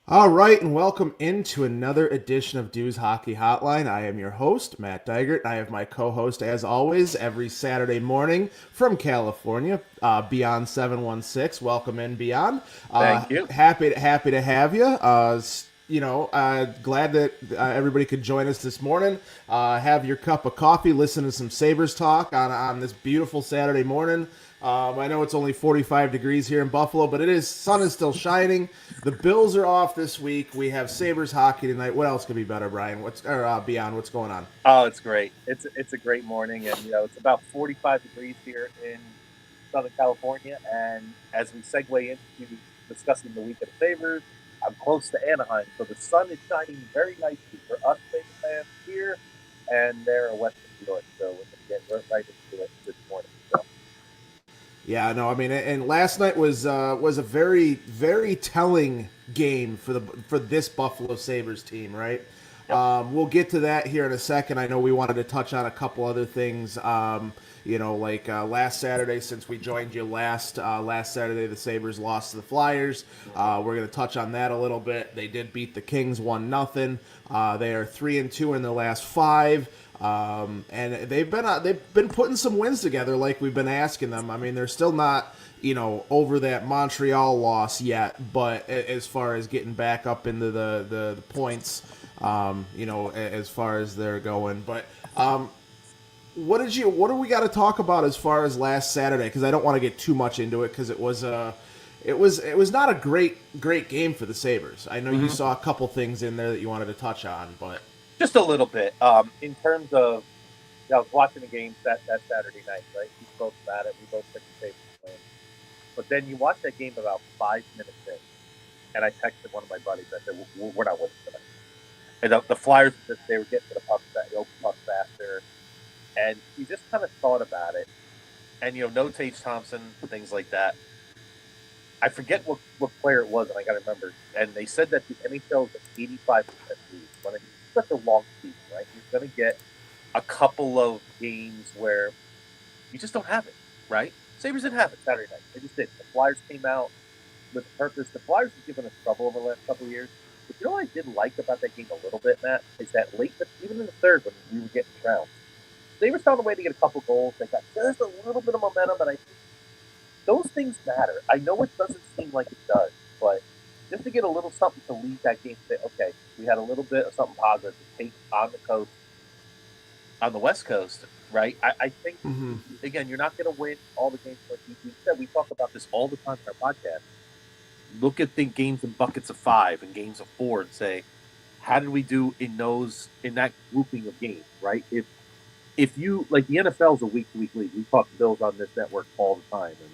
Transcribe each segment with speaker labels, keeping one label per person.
Speaker 1: All right, and welcome into another edition of Dues Hockey Hotline. I am your host, Matt Diegert. I have my co-host, as always, every Saturday morning from California, Beyond716. Welcome in, Beyond.
Speaker 2: Thank you.
Speaker 1: Happy to have you. Glad that everybody could join us this morning. Have your cup of coffee, listen to some Sabres talk on this beautiful Saturday morning. I know it's only 45 degrees here in Buffalo, but sun is still shining. The Bills are off this week. We have Sabres hockey tonight. What else could be better, Brian? Beyond? What's going on?
Speaker 2: Oh, it's great. It's a great morning, and it's about 45 degrees here in Southern California. And as we segue into discussing the week of the Sabres, I'm close to Anaheim, so the sun is shining very nicely for us Sabres fans here, and they're a Western New York. So we're going to get right into it this morning. So.
Speaker 1: Yeah, no, I mean, and last night was a very very telling game for this Buffalo Sabres team, right?
Speaker 2: Yep.
Speaker 1: We'll get to that here in a second. I know we wanted to touch on a couple other things. Last Saturday, since we joined you last Saturday, the Sabres lost to the Flyers. We're going to touch on that a little bit. They did beat the Kings 1-0. They are 3-2 in their last five. And they've been putting some wins together like we've been asking them. I mean, they're still not over that Montreal loss yet, but as far as getting back up into the points, as far as they're going. But what do we got to talk about as far as last Saturday? Because I don't want to get too much into it because it was not a great game for the Sabres. I know you saw a couple things in there that you wanted to touch on, but.
Speaker 2: Just a little bit. In terms of, I was watching the game that Saturday night, right? We spoke about it. We both picked the Sabres to win. But then you watch that game about 5 minutes in, and I texted one of my buddies. I said, "We're not winning tonight." And the Flyers, they were getting to the open puck faster, and you just kind of thought about it. And no Tage Thompson, things like that. I forget what player it was, and I got to remember. And they said that the NHL is an 85% lead. When it's such a long season, right? You're going to get a couple of games where you just don't have it, right? Sabres didn't have it Saturday night. They just did. The Flyers came out with purpose. The Flyers have given us trouble over the last couple of years. But you know what I did like about that game a little bit, Matt? Is that late, even in the third when we were getting trounced, Sabres found a way to get a couple goals. They got just a little bit of momentum, and I think those things matter. I know it doesn't seem like it does, but just to get a little something to lead that game, say, okay, we had a little bit of something positive to take on the coast, on the West Coast, right? I think, again, you're not going to win all the games. Like we said, we talk about this all the time in our podcast. Look at the games in buckets of 5 and games of 4 and say, how did we do in that grouping of games, right? If you, like the NFL's a week-to-week league. We talk Bills on this network all the time, and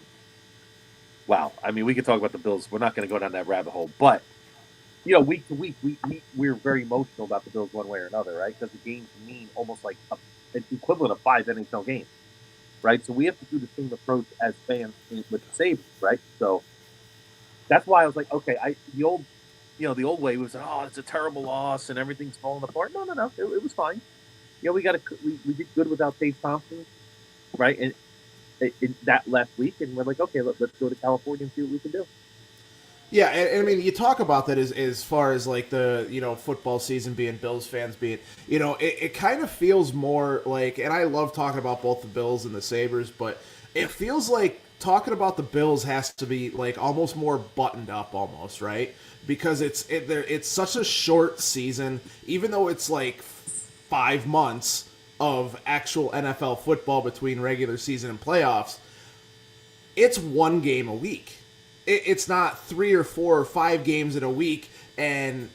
Speaker 2: wow, I mean, we could talk about the Bills. We're not going to go down that rabbit hole. But, week to week, we're very emotional about the Bills one way or another, right? Because the games mean almost like an equivalent of 5 NHL games, right? So we have to do the same approach as fans with the Sabres, right? So that's why I was like, okay, the old way was, oh, it's a terrible loss and everything's falling apart. No. It was fine. We did good without Tage Thompson, right? And in that last week, and we're like, okay, let's go to California and see what we can do.
Speaker 1: Yeah, and I mean, you talk about that as far as like the football season being Bills fans being it kind of feels more like, and I love talking about both the Bills and the Sabres, but it feels like talking about the Bills has to be like almost more buttoned up, almost, right? Because it's such a short season, even though it's like 5 months of actual NFL football between regular season and playoffs. It's one game a week. It's not 3 or 4 or 5 games in a week, and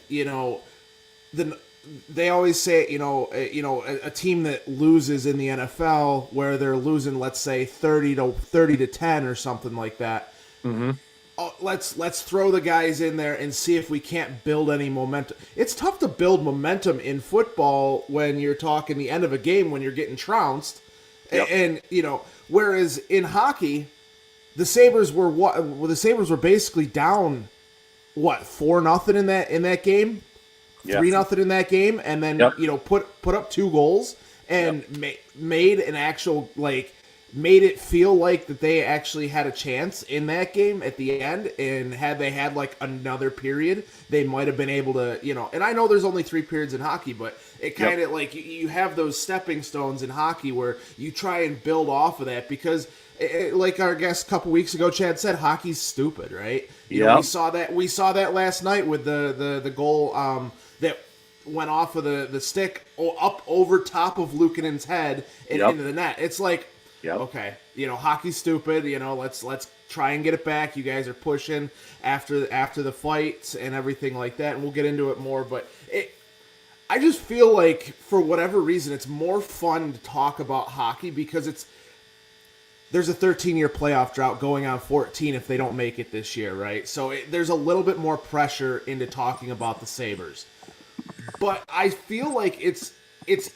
Speaker 1: they always say a team that loses in the NFL where they're losing, let's say 30-10 or something like that.
Speaker 2: Mm-hmm.
Speaker 1: Oh, let's throw the guys in there and see if we can't build any momentum. It's tough to build momentum in football when you're talking the end of a game when you're getting trounced,
Speaker 2: Yep.
Speaker 1: and whereas in hockey, the Sabres were basically down 4-0 in that game,
Speaker 2: Yeah.
Speaker 1: 3-0 in that game, and then
Speaker 2: Yep.
Speaker 1: put up 2 goals and
Speaker 2: Yep.
Speaker 1: made an actual made it feel like that they actually had a chance in that game at the end, and had they had like another period, they might have been able to, and I know there's only 3 periods in hockey, but it kind of like you have those stepping stones in hockey where you try and build off of that, because like our guest a couple weeks ago, Chad said, hockey's stupid, right? We saw that last night with the goal that went off of the stick up over top of Luukkonen's head and into the net. It's like, okay, hockey's stupid. Let's try and get it back. You guys are pushing after the fights and everything like that, and we'll get into it more. But I just feel like, for whatever reason, it's more fun to talk about hockey because there's a 13-year playoff drought going on 14 if they don't make it this year, right? So there's a little bit more pressure into talking about the Sabres. But I feel like it's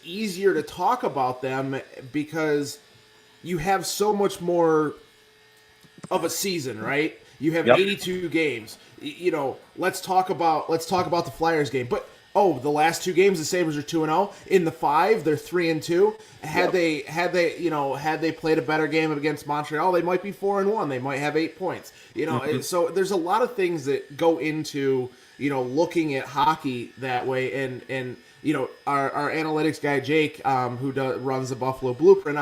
Speaker 1: easier to talk about them because you have so much more of a season, right? You have 82 games. Let's talk about the Flyers game. But the last 2 games the Sabres are 2-0. In the 5, they're 3-2. Had they played a better game against Montreal, they might be 4-1. They might have 8 points. So there's a lot of things that go into looking at hockey that way, and our analytics guy Jake, who runs the Buffalo Blueprint,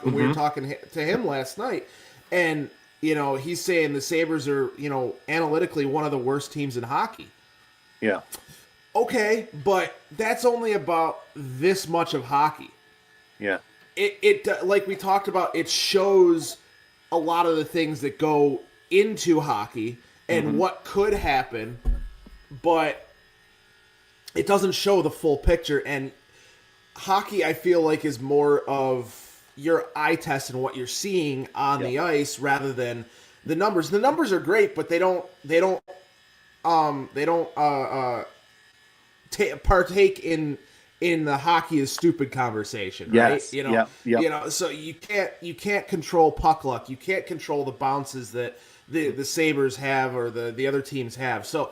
Speaker 1: we were talking to him last night, and he's saying the Sabres are analytically one of the worst teams in hockey.
Speaker 3: Yeah.
Speaker 1: Okay, but that's only about this much of hockey.
Speaker 3: Yeah.
Speaker 1: It like we talked about, it shows a lot of the things that go into hockey and what could happen, but it doesn't show the full picture. And hockey, I feel like, is more of your eye test and what you're seeing on the ice rather than the numbers. The numbers are great, but they don't partake in the hockey is stupid conversation, right?
Speaker 3: Yes.
Speaker 1: So you can't control puck luck. You can't control the bounces that the Sabres have or the other teams have. So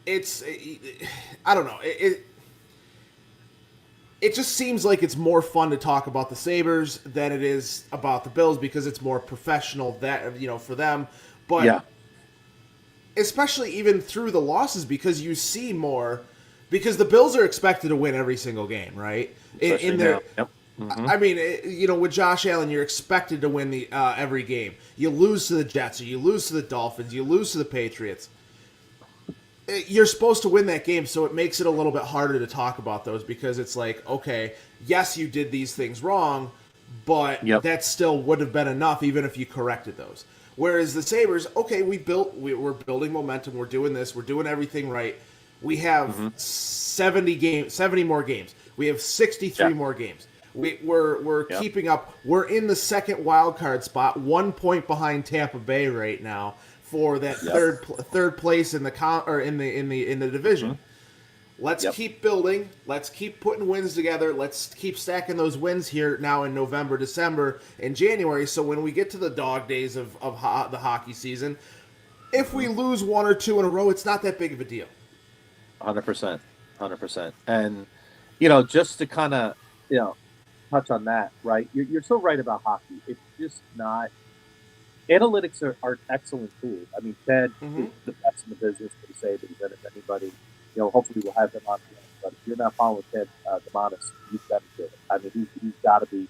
Speaker 1: it's I don't know. It just seems like it's more fun to talk about the Sabres than it is about the Bills because it's more professional for them. But especially even through the losses, because you see more, because the Bills are expected to win every single game, right? In their, I mean, with Josh Allen, you're expected to win the every game. You lose to the Jets, or you lose to the Dolphins, you lose to the Patriots. You're supposed to win that game, so it makes it a little bit harder to talk about those, because it's like, okay, yes, you did these things wrong, but that still would have been enough even if you corrected those. Whereas the Sabres, okay, we're building momentum, we're doing this, we're doing everything right. We have 70 more games. We have 63 more games. We're keeping up. We're in the second wild card spot, 1 point behind Tampa Bay right now for that third place in the division. Let's keep building. Let's keep putting wins together. Let's keep stacking those wins here now in November, December, and January. So when we get to the dog days of the hockey season, if we lose 1 or 2 in a row, it's not that big of a deal.
Speaker 3: 100%. And, just to kind of, touch on that, right? You're so right about hockey. It's just not. Analytics are an excellent tool. I mean, Ted is the best in the business for the Sabres, and if anybody, hopefully we'll have him on. But if you're not following Ted DeMonis, you've got to do it. I mean, he's got to be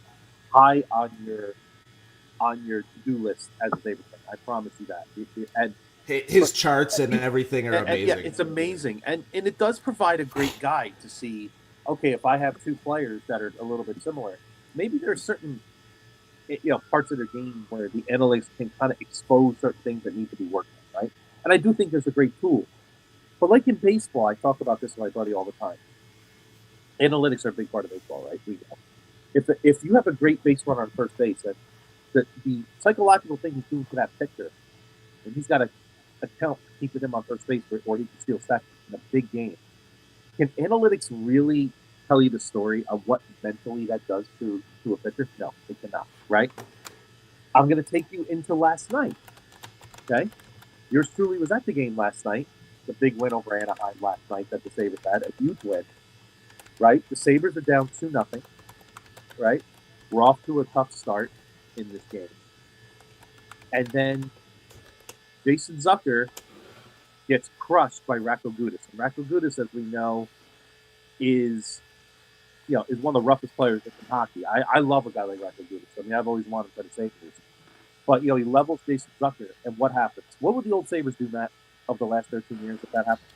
Speaker 3: high on your to-do list as a Sabres fan. I promise you that. And
Speaker 1: his charts and everything are amazing.
Speaker 3: Yeah, it's amazing, and it does provide a great guide to see. Okay, if I have 2 players that are a little bit similar, maybe there are certain parts of their game where the analytics can kind of expose certain things that need to be worked on, right? And I do think there's a great tool. But like in baseball, I talk about this with my buddy all the time. Analytics are a big part of baseball, right? If you have a great base runner on first base, and the psychological thing he's doing to that pitcher, and he's got to account for keeping him on first base or he can steal second in a big game. Can analytics really tell you the story of what mentally that does to a pitcher? No, it cannot, right? I'm going to take you into last night, okay? Yours truly was at the game last night, the big win over Anaheim last night that the Sabres had, a huge win, right? The Sabres are down 2-0, right? We're off to a tough start in this game. And then Jason Zucker gets crushed by Rako Gudas. And Rako Gudas, as we know, is one of the roughest players in hockey. I love a guy like Rako Gudas. I mean, I've always wanted for the Sabres. But, he levels Jason Zucker, and what happens? What would the old Sabres do, Matt, of the last 13 years if that happened?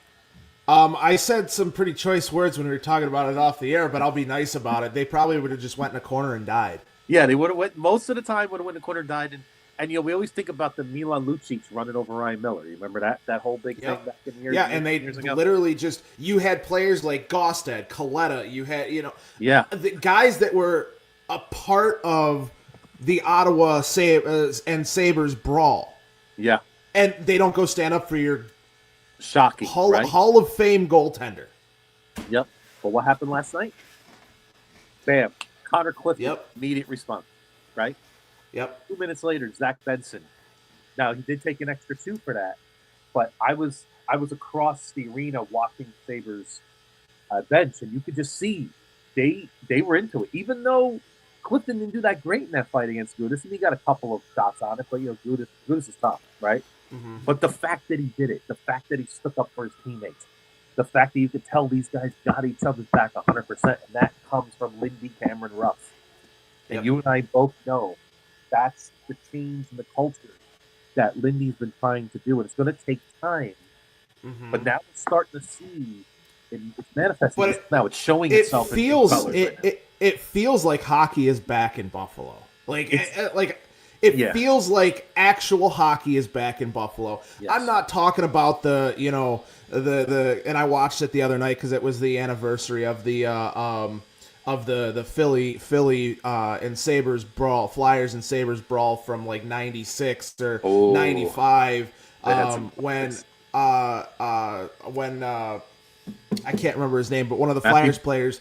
Speaker 1: I said some pretty choice words when we were talking about it off the air, but I'll be nice about it. They probably would have just went in a corner and died.
Speaker 3: Yeah, they would have went, most of the time would have went in a corner and died. And we always think about the Milan Lucic running over Ryan Miller. You remember that whole big thing back in the years?
Speaker 1: Yeah, and they literally just, you had players like Gaustad, Coletta, you had, the guys that were a part of the Ottawa and Sabres brawl.
Speaker 3: Yeah.
Speaker 1: And they don't go stand up for your
Speaker 3: shocking
Speaker 1: Hall of Fame goaltender.
Speaker 3: Yep. But what happened last night? Bam. Connor Clifton, immediate response, right?
Speaker 1: Yep.
Speaker 3: 2 minutes later, Zach Benson. Now, he did take an extra 2 for that, but I was across the arena watching Sabres bench, and you could just see they were into it. Even though Clifton didn't do that great in that fight against Gudas, and he got a couple of shots on it, but Gudas is tough, right? Mm-hmm. But the fact that he did it, the fact that he stuck up for his teammates, the fact that you could tell these guys got each other's back 100%, and that comes from Lindy Cameron Ruff. And you and I both know that's the change in the culture that Lindy's been trying to do, and it's going to take time. Mm-hmm. But now we're starting to see it's manifesting. Now it's showing itself.
Speaker 1: It feels like hockey is back in Buffalo. It feels like actual hockey is back in Buffalo. Yes. I'm not talking about the and I watched it the other night because it was the anniversary of the Philly and Sabres brawl, Flyers and Sabres brawl from like 96 or 95 when I can't remember his name, but one of the Flyers players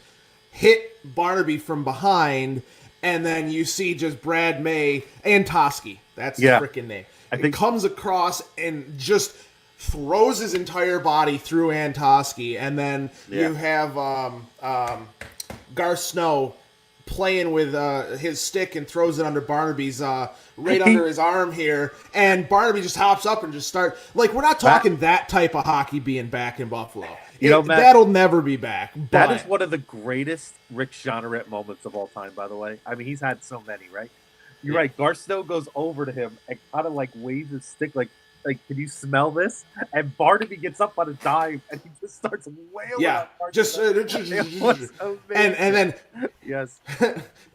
Speaker 1: hit Barnaby from behind, and then you see just Brad May and Toski. That's his freaking name. He comes across and just throws his entire body through Antoski, and then you have Garth Snow playing with his stick and throws it under Barnaby's under his arm here, and Barnaby just hops up and just we're not talking that type of hockey being back in Buffalo. Matt, that'll never be back. But
Speaker 3: that is one of the greatest Rick Jeanneret moments of all time, by the way. I mean, he's had so many, right? You're right. Garth Snow goes over to him and kind of waves his stick like, can you smell this? And Barnaby gets up on a dive and he just starts wailing.
Speaker 1: Yeah, just and then
Speaker 3: yes,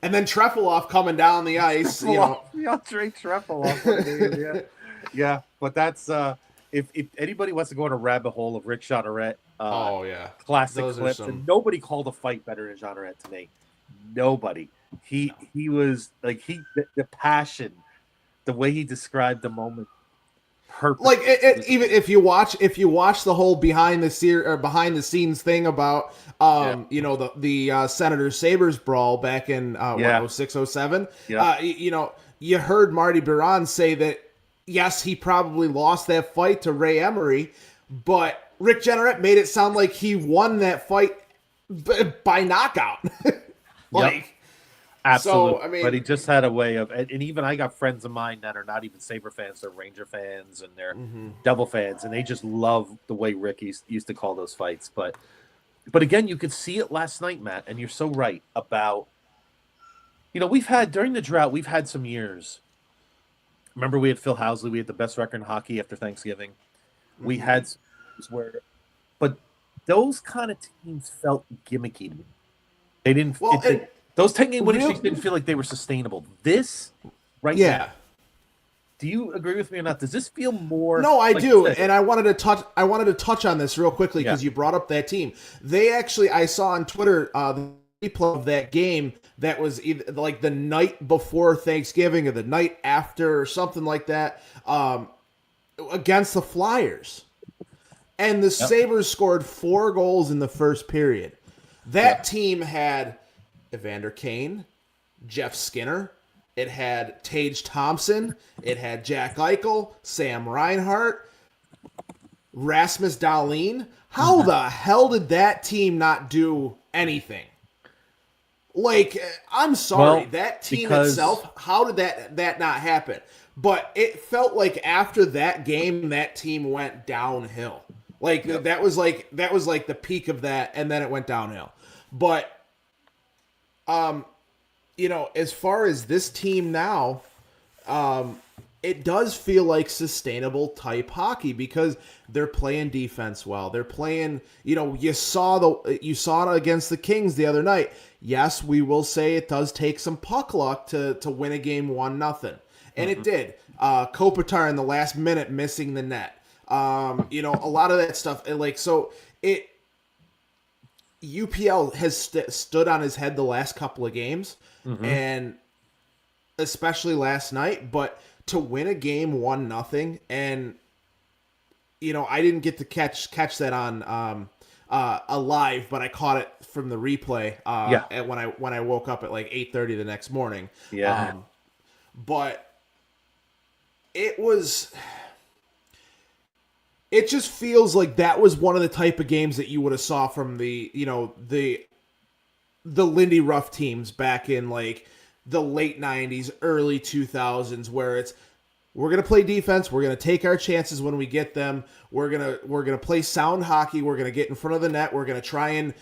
Speaker 1: and then Trefilov coming down the ice.
Speaker 3: Andre Trefilov. Yeah. But that's if anybody wants to go on a rabbit hole of Rick Jeanneret, classic those clips, and nobody called a fight better than Jeanneret to me. Nobody. He was the passion, the way he described the moment. Perfect.
Speaker 1: Even if you watch the whole behind the scenes thing about the Senators Sabres brawl back in 06, 07, you heard Marty Biron say that yes, he probably lost that fight to Ray Emery, but Rick Jeanneret made it sound like he won that fight by knockout.
Speaker 3: Absolutely. So, but he just had a way of, and even I got friends of mine that are not even Sabre fans, they're Ranger fans and they're Devil fans, and they just love the way Rick used to call those fights. But again, you could see it last night, Matt, and you're so right about, we've had, during the drought, we've had some years. Remember we had Phil Housley, we had the best record in hockey after Thanksgiving. We had but those kind of teams felt gimmicky to me. They didn't, those 10-game winning streaks didn't feel like they were sustainable. This, now, do you agree with me or not? Does this feel more?
Speaker 1: No, I do, and I wanted to touch on this real quickly because you brought up that team. They actually, I saw on Twitter the replay of that game that was either like the night before Thanksgiving or the night after or something like that against the Flyers, and the Sabres scored 4 goals in the first period. That team had Evander Kane, Jeff Skinner, it had Tage Thompson, it had Jack Eichel, Sam Reinhart, Rasmus Dahlin. How the hell did that team not do anything? Like, I'm sorry,
Speaker 3: Well,
Speaker 1: that team
Speaker 3: because
Speaker 1: itself, how did that not happen? But it felt like after that game, that team went downhill. Like
Speaker 3: Yep.
Speaker 1: that was like the peak of that, and then it went downhill. But as far as this team now, it does feel like sustainable type hockey because they're playing defense well. They're playing, you saw it against the Kings the other night. Yes, we will say it does take some puck luck to win a game 1-0. And it did. Kopitar in the last minute missing the net. A lot of that stuff. UPL has stood on his head the last couple of games, and especially last night. But to win a game 1-0, and I didn't get to catch that on live, but I caught it from the replay. When I woke up at like 8:30 the next morning.
Speaker 3: Yeah.
Speaker 1: But it just feels like that was one of the type of games that you would have saw from the Lindy Ruff teams back in like the late 90s, early 2000s, where we're going to play defense, we're going to take our chances when we get them, we're going to play sound hockey, we're going to get in front of the net, we're going to try and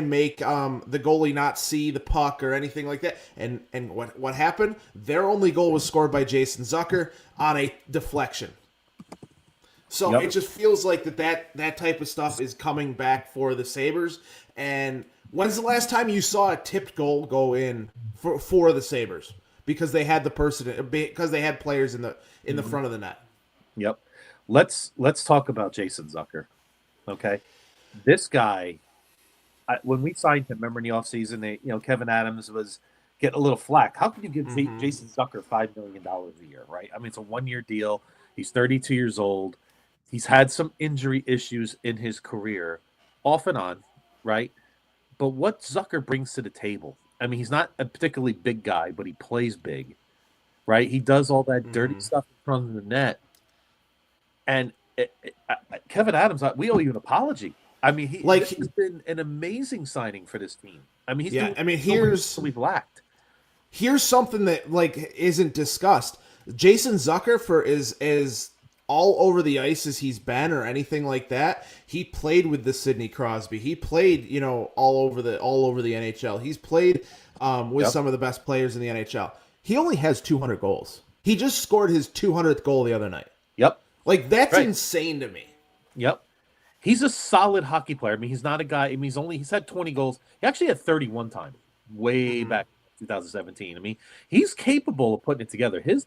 Speaker 1: make the goalie not see the puck or anything like that. And what happened? Their only goal was scored by Jason Zucker on a deflection. So It just feels like that type of stuff is coming back for the Sabres. And when's the last time you saw a tipped goal go in for the Sabres? Because they had because they had players in the front of the net.
Speaker 3: Yep. Let's talk about Jason Zucker. Okay. This guy, when we signed him, remember in the offseason, Kevin Adams was getting a little flack. How can you give Jason Zucker $5 million a year, right? I mean, it's a 1-year deal. He's 32 years old. He's had some injury issues in his career, off and on, right? But what Zucker brings to the table, I mean, he's not a particularly big guy, but he plays big, right? He does all that dirty stuff in front of the net. And Kevin Adams, we owe you an apology. I mean, this has been an amazing signing for this team. I mean, we've lacked.
Speaker 1: Here's something that isn't discussed. Jason Zucker is all over the ice as he's been or anything like that. He played with the Sidney Crosby. He played, all over the NHL. He's played with some of the best players in the NHL. He only has 200 goals. He just scored his 200th goal the other night.
Speaker 3: Yep.
Speaker 1: That's insane to me.
Speaker 3: Yep. He's a solid hockey player. I mean, he's not a guy. I mean, he's had 20 goals. He actually had 30 one time, way back in 2017. I mean, he's capable of putting it together. His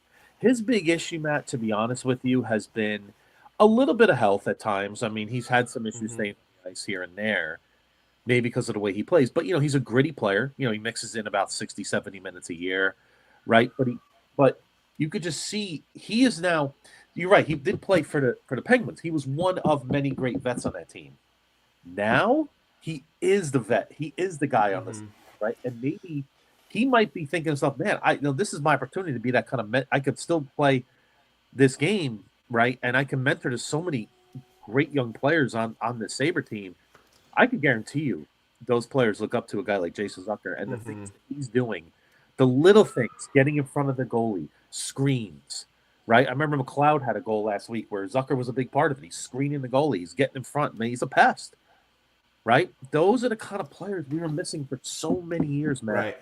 Speaker 3: big issue, Matt, to be honest with you, has been a little bit of health at times. I mean, he's had some issues staying on the ice here and there, maybe because of the way he plays. But, he's a gritty player. He mixes in about 60, 70 minutes a year, right? But you could just see he is now – you're right. He did play for the Penguins. He was one of many great vets on that team. Now he is the vet. He is the guy on this team, right? And maybe – he might be thinking to himself, man, this is my opportunity to be that kind of I could still play this game, right? And I can mentor to so many great young players on the Sabre team. I could guarantee you those players look up to a guy like Jason Zucker and the things that he's doing, the little things, getting in front of the goalie, screens, right? I remember McLeod had a goal last week where Zucker was a big part of it. He's screening the goalie. He's getting in front. Man, he's a pest, right? Those are the kind of players we were missing for so many years, man.
Speaker 1: Right.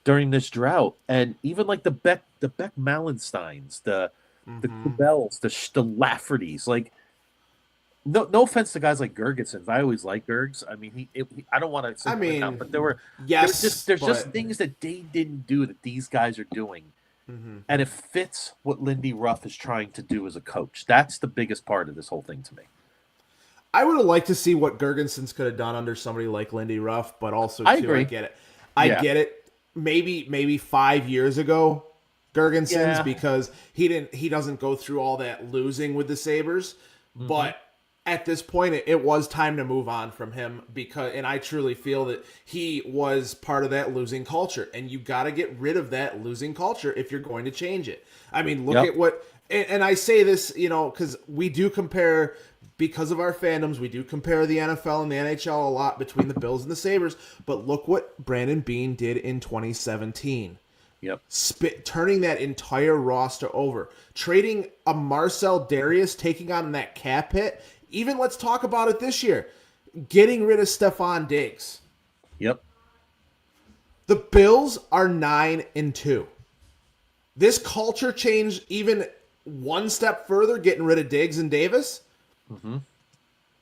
Speaker 3: During this drought, and even like the Beck Malensteins, the Kubels, the Laffertys, like no offense to guys like Gergensons. I always like Gergs. I mean, I don't want to. But there's just things that they didn't do that these guys are doing, and it fits what Lindy Ruff is trying to do as a coach. That's the biggest part of this whole thing to me.
Speaker 1: I would have liked to see what Gergensons could have done under somebody like Lindy Ruff, but also
Speaker 3: I agree.
Speaker 1: I get it. I get it. Maybe 5 years ago, Gergensons, because he doesn't go through all that losing with the Sabres. But at this point, it was time to move on from him and I truly feel that he was part of that losing culture, and you got to get rid of that losing culture if you're going to change it. I mean, look at what, and I say this, because we do compare because of our fandoms, we do compare the NFL and the NHL a lot between the Bills and the Sabres, but look what Brandon Beane did in 2017.
Speaker 3: Yep.
Speaker 1: Turning that entire roster over. Trading a Marcel Darius, taking on that cap hit. Even let's talk about it this year. Getting rid of Stephon Diggs.
Speaker 3: Yep.
Speaker 1: The Bills are 9-2. This culture change even one step further, getting rid of Diggs and Davis.
Speaker 3: Mm-hmm.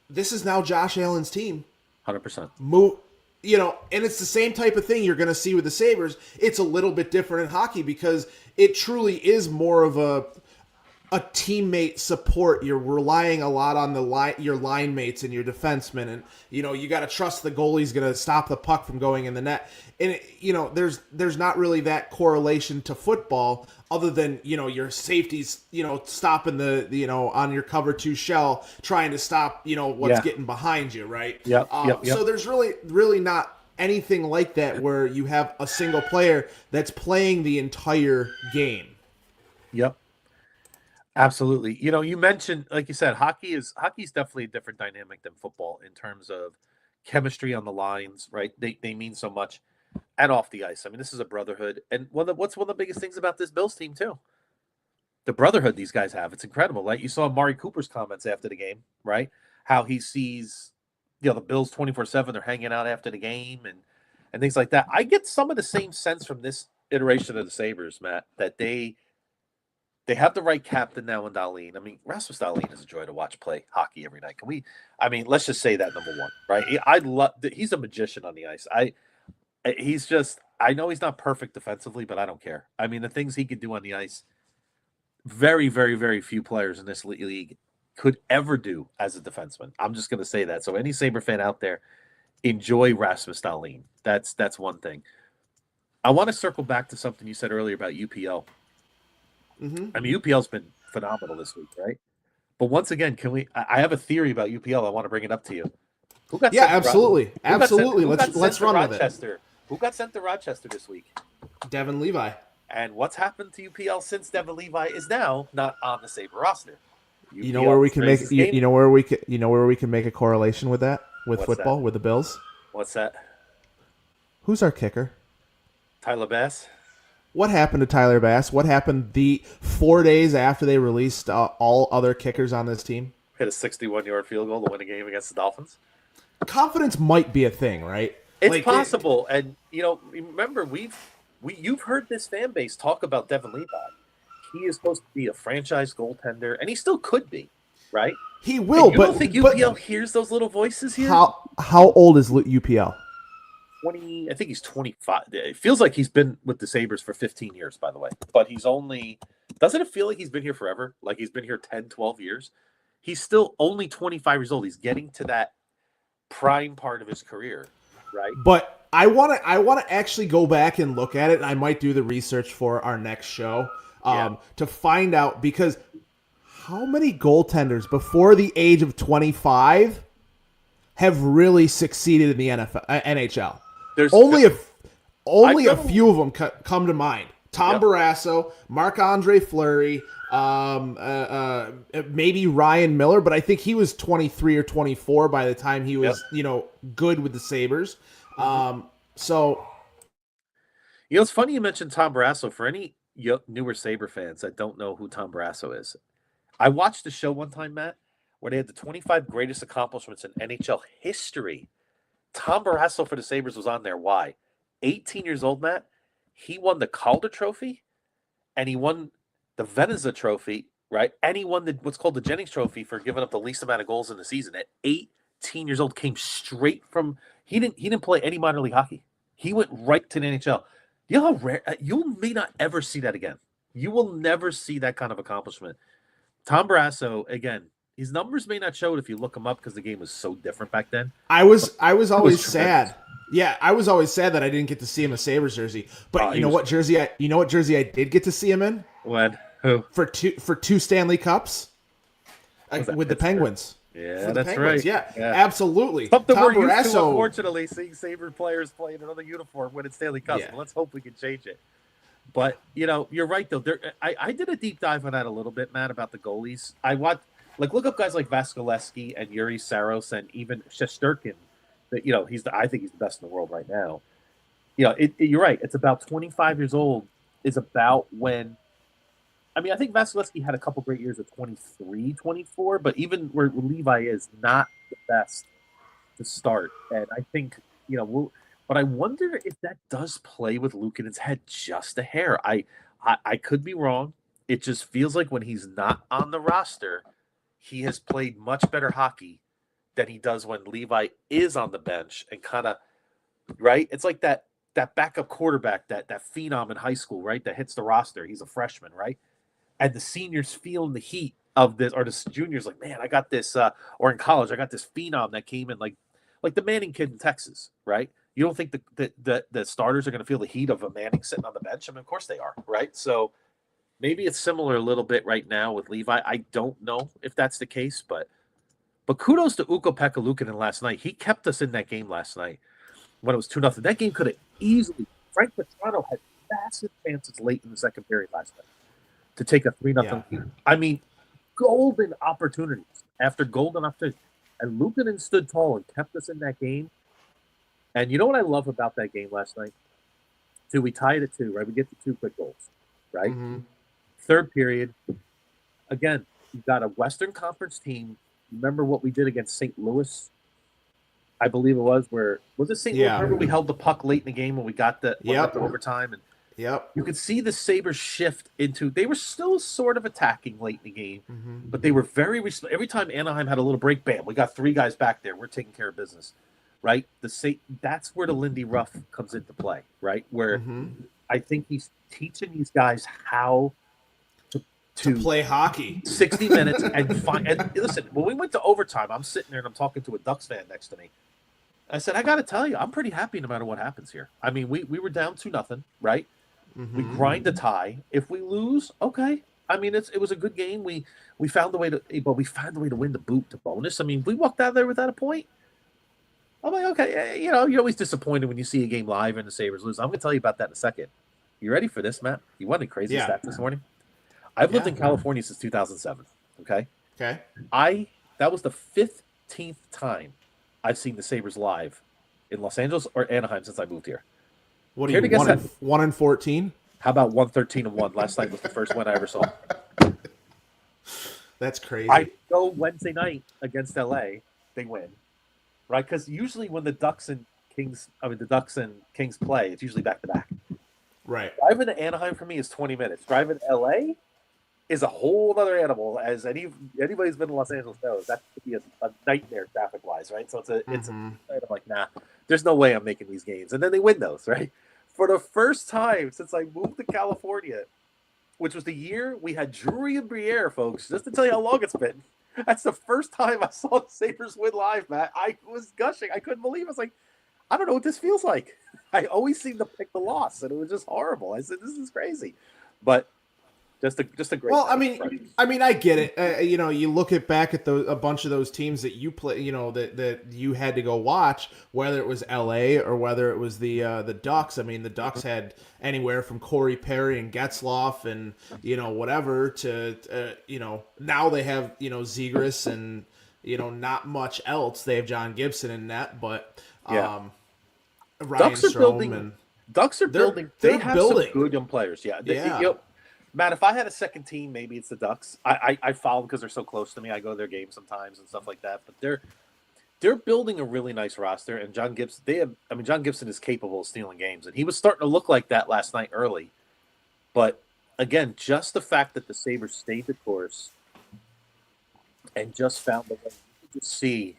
Speaker 1: This is now Josh Allen's team.
Speaker 3: 100%.
Speaker 1: And it's the same type of thing you're going to see with the Sabres. It's a little bit different in hockey because it truly is more of a teammate support. You're relying a lot on your line mates and your defensemen, and you got to trust the goalie's going to stop the puck from going in the net. And there's not really that correlation to football, other than your safeties stopping the on your cover 2 shell, trying to stop what's getting behind you, right?
Speaker 3: Yep.
Speaker 1: So there's really not anything like that where you have a single player that's playing the entire game.
Speaker 3: Yep. Absolutely. You mentioned, like you said, hockey's definitely a different dynamic than football in terms of chemistry on the lines, right? They mean so much, and off the ice. I mean, this is a brotherhood, and what's one of the biggest things about this Bills team too? The brotherhood these guys have. It's incredible, right? You saw Mari Cooper's comments after the game, right? How he sees, the Bills 24/7. They're hanging out after the game and things like that. I get some of the same sense from this iteration of the Sabres, Matt, that they have the right captain now in Dahlin. I mean, Rasmus Dahlin is a joy to watch play hockey every night. Let's just say that, number one, right? He's a magician on the ice. I know he's not perfect defensively, but I don't care. I mean, the things he could do on the ice, very, very, very few players in this league could ever do as a defenseman. I'm just going to say that. So any Sabre fan out there, enjoy Rasmus Dahlin. That's one thing. I want to circle back to something you said earlier about UPL.
Speaker 1: Mm-hmm.
Speaker 3: I mean, UPL's been phenomenal this week, right? But once again, I have a theory about UPL. I want to bring it up to you.
Speaker 1: Absolutely. Let's run with
Speaker 3: it. Who got sent to Rochester this week?
Speaker 1: Devin Levi.
Speaker 3: And what's happened to UPL since Devin Levi is now not on the Sabre roster?
Speaker 1: You know where we can make where we can make a correlation with that with football with the Bills?
Speaker 3: What's that?
Speaker 1: Who's our kicker?
Speaker 3: Tyler Bass.
Speaker 1: What happened to Tyler Bass? What happened the 4 days after they released all other kickers on this team?
Speaker 3: Hit a 61-yard field goal to win a game against the Dolphins.
Speaker 1: Confidence might be a thing, right?
Speaker 3: It's possible, and remember you've heard this fan base talk about Devin Levi. He is supposed to be a franchise goaltender, and he still could be, right?
Speaker 1: He will,
Speaker 3: but don't think UPL hears those little voices here?
Speaker 1: How old is UPL?
Speaker 3: 20, I think he's 25. It feels like he's been with the Sabres for 15 years, by the way. But he's only, doesn't it feel like he's been here forever? Like he's been here 10, 12 years? He's still only 25 years old. He's getting to that prime part of his career, right?
Speaker 1: But I want to actually go back and look at it, and I might do the research for our next show to find out, because how many goaltenders before the age of 25 have really succeeded in the NHL?
Speaker 3: There's
Speaker 1: only a few of them come to mind. Tom Barrasso, Marc-Andre Fleury, maybe Ryan Miller, but I think he was 23 or 24 by the time he was, good with the Sabres. So,
Speaker 3: it's funny you mentioned Tom Barrasso. For any newer Sabre fans that don't know who Tom Barrasso is, I watched the show one time, Matt, where they had the 25 greatest accomplishments in NHL history. Tom Barrasso for the Sabres was on there. Why? 18 years old, Matt. He won the Calder Trophy, and he won the Veneza Trophy, right? And he won what's called the Jennings Trophy for giving up the least amount of goals in the season. At 18 years old, came straight from he didn't play any minor league hockey. He went right to the NHL. You know how rare you may not ever see that again. You will never see that kind of accomplishment. Tom Barrasso, again, his numbers may not show it if you look him up because the game was so different back then.
Speaker 1: I was always sad. Yeah, I was always sad that I didn't get to see him in a Sabres jersey. But you know what jersey I did get to see him in?
Speaker 3: When? Who?
Speaker 1: For two Stanley Cups with the Penguins.
Speaker 3: Yeah, that's Penguins.
Speaker 1: Right. Yeah, absolutely.
Speaker 3: Something
Speaker 1: Tom
Speaker 3: we're
Speaker 1: Barrasso,
Speaker 3: used to, unfortunately, seeing Sabre players play in another uniform winning Stanley Cups.
Speaker 1: Yeah.
Speaker 3: But let's hope we can change it. But, you're right, though. I did a deep dive on that a little bit, Matt, about the goalies. I Like, look up guys like Vasilevsky and Yuri Saros and even Shesterkin. That I think he's the best in the world right now. You're right. It's about 25 years old is about when. I mean, I think Vasilevsky had a couple great years at 23, 24, but even where Levi is not the best to start. And I think, but I wonder if that does play with Luukkonen's head just a hair. I could be wrong. It just feels like when he's not on the roster, he has played much better hockey than he does when Levi is on the bench and kind of, right? It's like that backup quarterback, that phenom in high school, right? That hits the roster. He's a freshman, right? And the seniors feeling the heat of this, or the juniors like, man, I got this, or in college, I got this phenom that came in like the Manning kid in Texas, right? You don't think the starters are going to feel the heat of a Manning sitting on the bench? I mean, of course they are, right? So maybe it's similar a little bit right now with Levi. I don't know if that's the case, but kudos to Ukko-Pekka Luukkonen last night. He kept us in that game last night when it was 2-0. That game could have easily. Frank Petrano had massive chances late in the second period last night to take a 3-0 lead. I mean, golden opportunities after golden opportunities. And Luukkonen stood tall and kept us in that game. And you know what I love about that game last night? Too, we tied it 2, right? We get the 2 quick goals, right?
Speaker 1: Mm-hmm.
Speaker 3: Third period, again, you got a Western Conference team. Remember what we did against St. Louis? I believe it was was it St. Louis? Remember we held the puck late in the game when we got the overtime, and you could see the Sabres shift into. They were still sort of attacking late in the game, but they were very. Every time Anaheim had a little break, bam, we got 3 guys back there. We're taking care of business, right? That's where the Lindy Ruff comes into play, right? Where I think he's teaching these guys how to
Speaker 1: play hockey
Speaker 3: 60 minutes and listen, when we went to overtime, I'm sitting there and I'm talking to a Ducks fan next to me. I said, I got to tell you, I'm pretty happy no matter what happens here. I mean, we were down 2-0, right? We grind a tie. If we lose, okay. I mean, it was a good game. We found a way to win the boot to bonus. I mean, we walked out there without a point. I'm like, okay, you're always disappointed when you see a game live and the Sabres lose. I'm going to tell you about that in a second. You ready for this, Matt? You want any crazy stats this morning? I've lived in California since 2007. Okay. That was the 15th time I've seen the Sabres live in Los Angeles or Anaheim since I moved here.
Speaker 1: What are you, 1 in 14?
Speaker 3: How about 113-1? Last night was the first one I ever saw.
Speaker 1: That's crazy.
Speaker 3: I go Wednesday night against LA, they win, right? Because usually when the Ducks and Kings play, it's usually back to back.
Speaker 1: Right.
Speaker 3: Driving to Anaheim for me is 20 minutes. Driving to LA is a whole other animal, as anybody's been to Los Angeles knows. That could be a nightmare traffic-wise, right? So I'm like, nah, there's no way I'm making these games. And then they win those, right? For the first time since I moved to California, which was the year we had Drury and Briere, folks, just to tell you how long it's been. That's the first time I saw the Sabres win live, Matt. I was gushing. I couldn't believe it. I was like, I don't know what this feels like. I always seem to pick the loss, and it was just horrible. I said, this is crazy. But just a great.
Speaker 1: Well, I mean, I get it. You look back at a bunch of those teams that you play, that you had to go watch, whether it was LA or whether it was the Ducks. I mean, the Ducks had anywhere from Corey Perry and Getzlaf and whatever to now they have Zegras and not much else. They have John Gibson in net, but Ryan
Speaker 3: Ducks are
Speaker 1: Strome
Speaker 3: building. Ducks are building. They have
Speaker 1: building.
Speaker 3: some good young players. Matt, if I had a second team, maybe it's the Ducks. I follow them because they're so close to me. I go to their games sometimes and stuff like that. But they're building a really nice roster. And John Gibson, John Gibson is capable of stealing games, and he was starting to look like that last night early. But again, just the fact that the Sabres stayed the course and just found the way to see.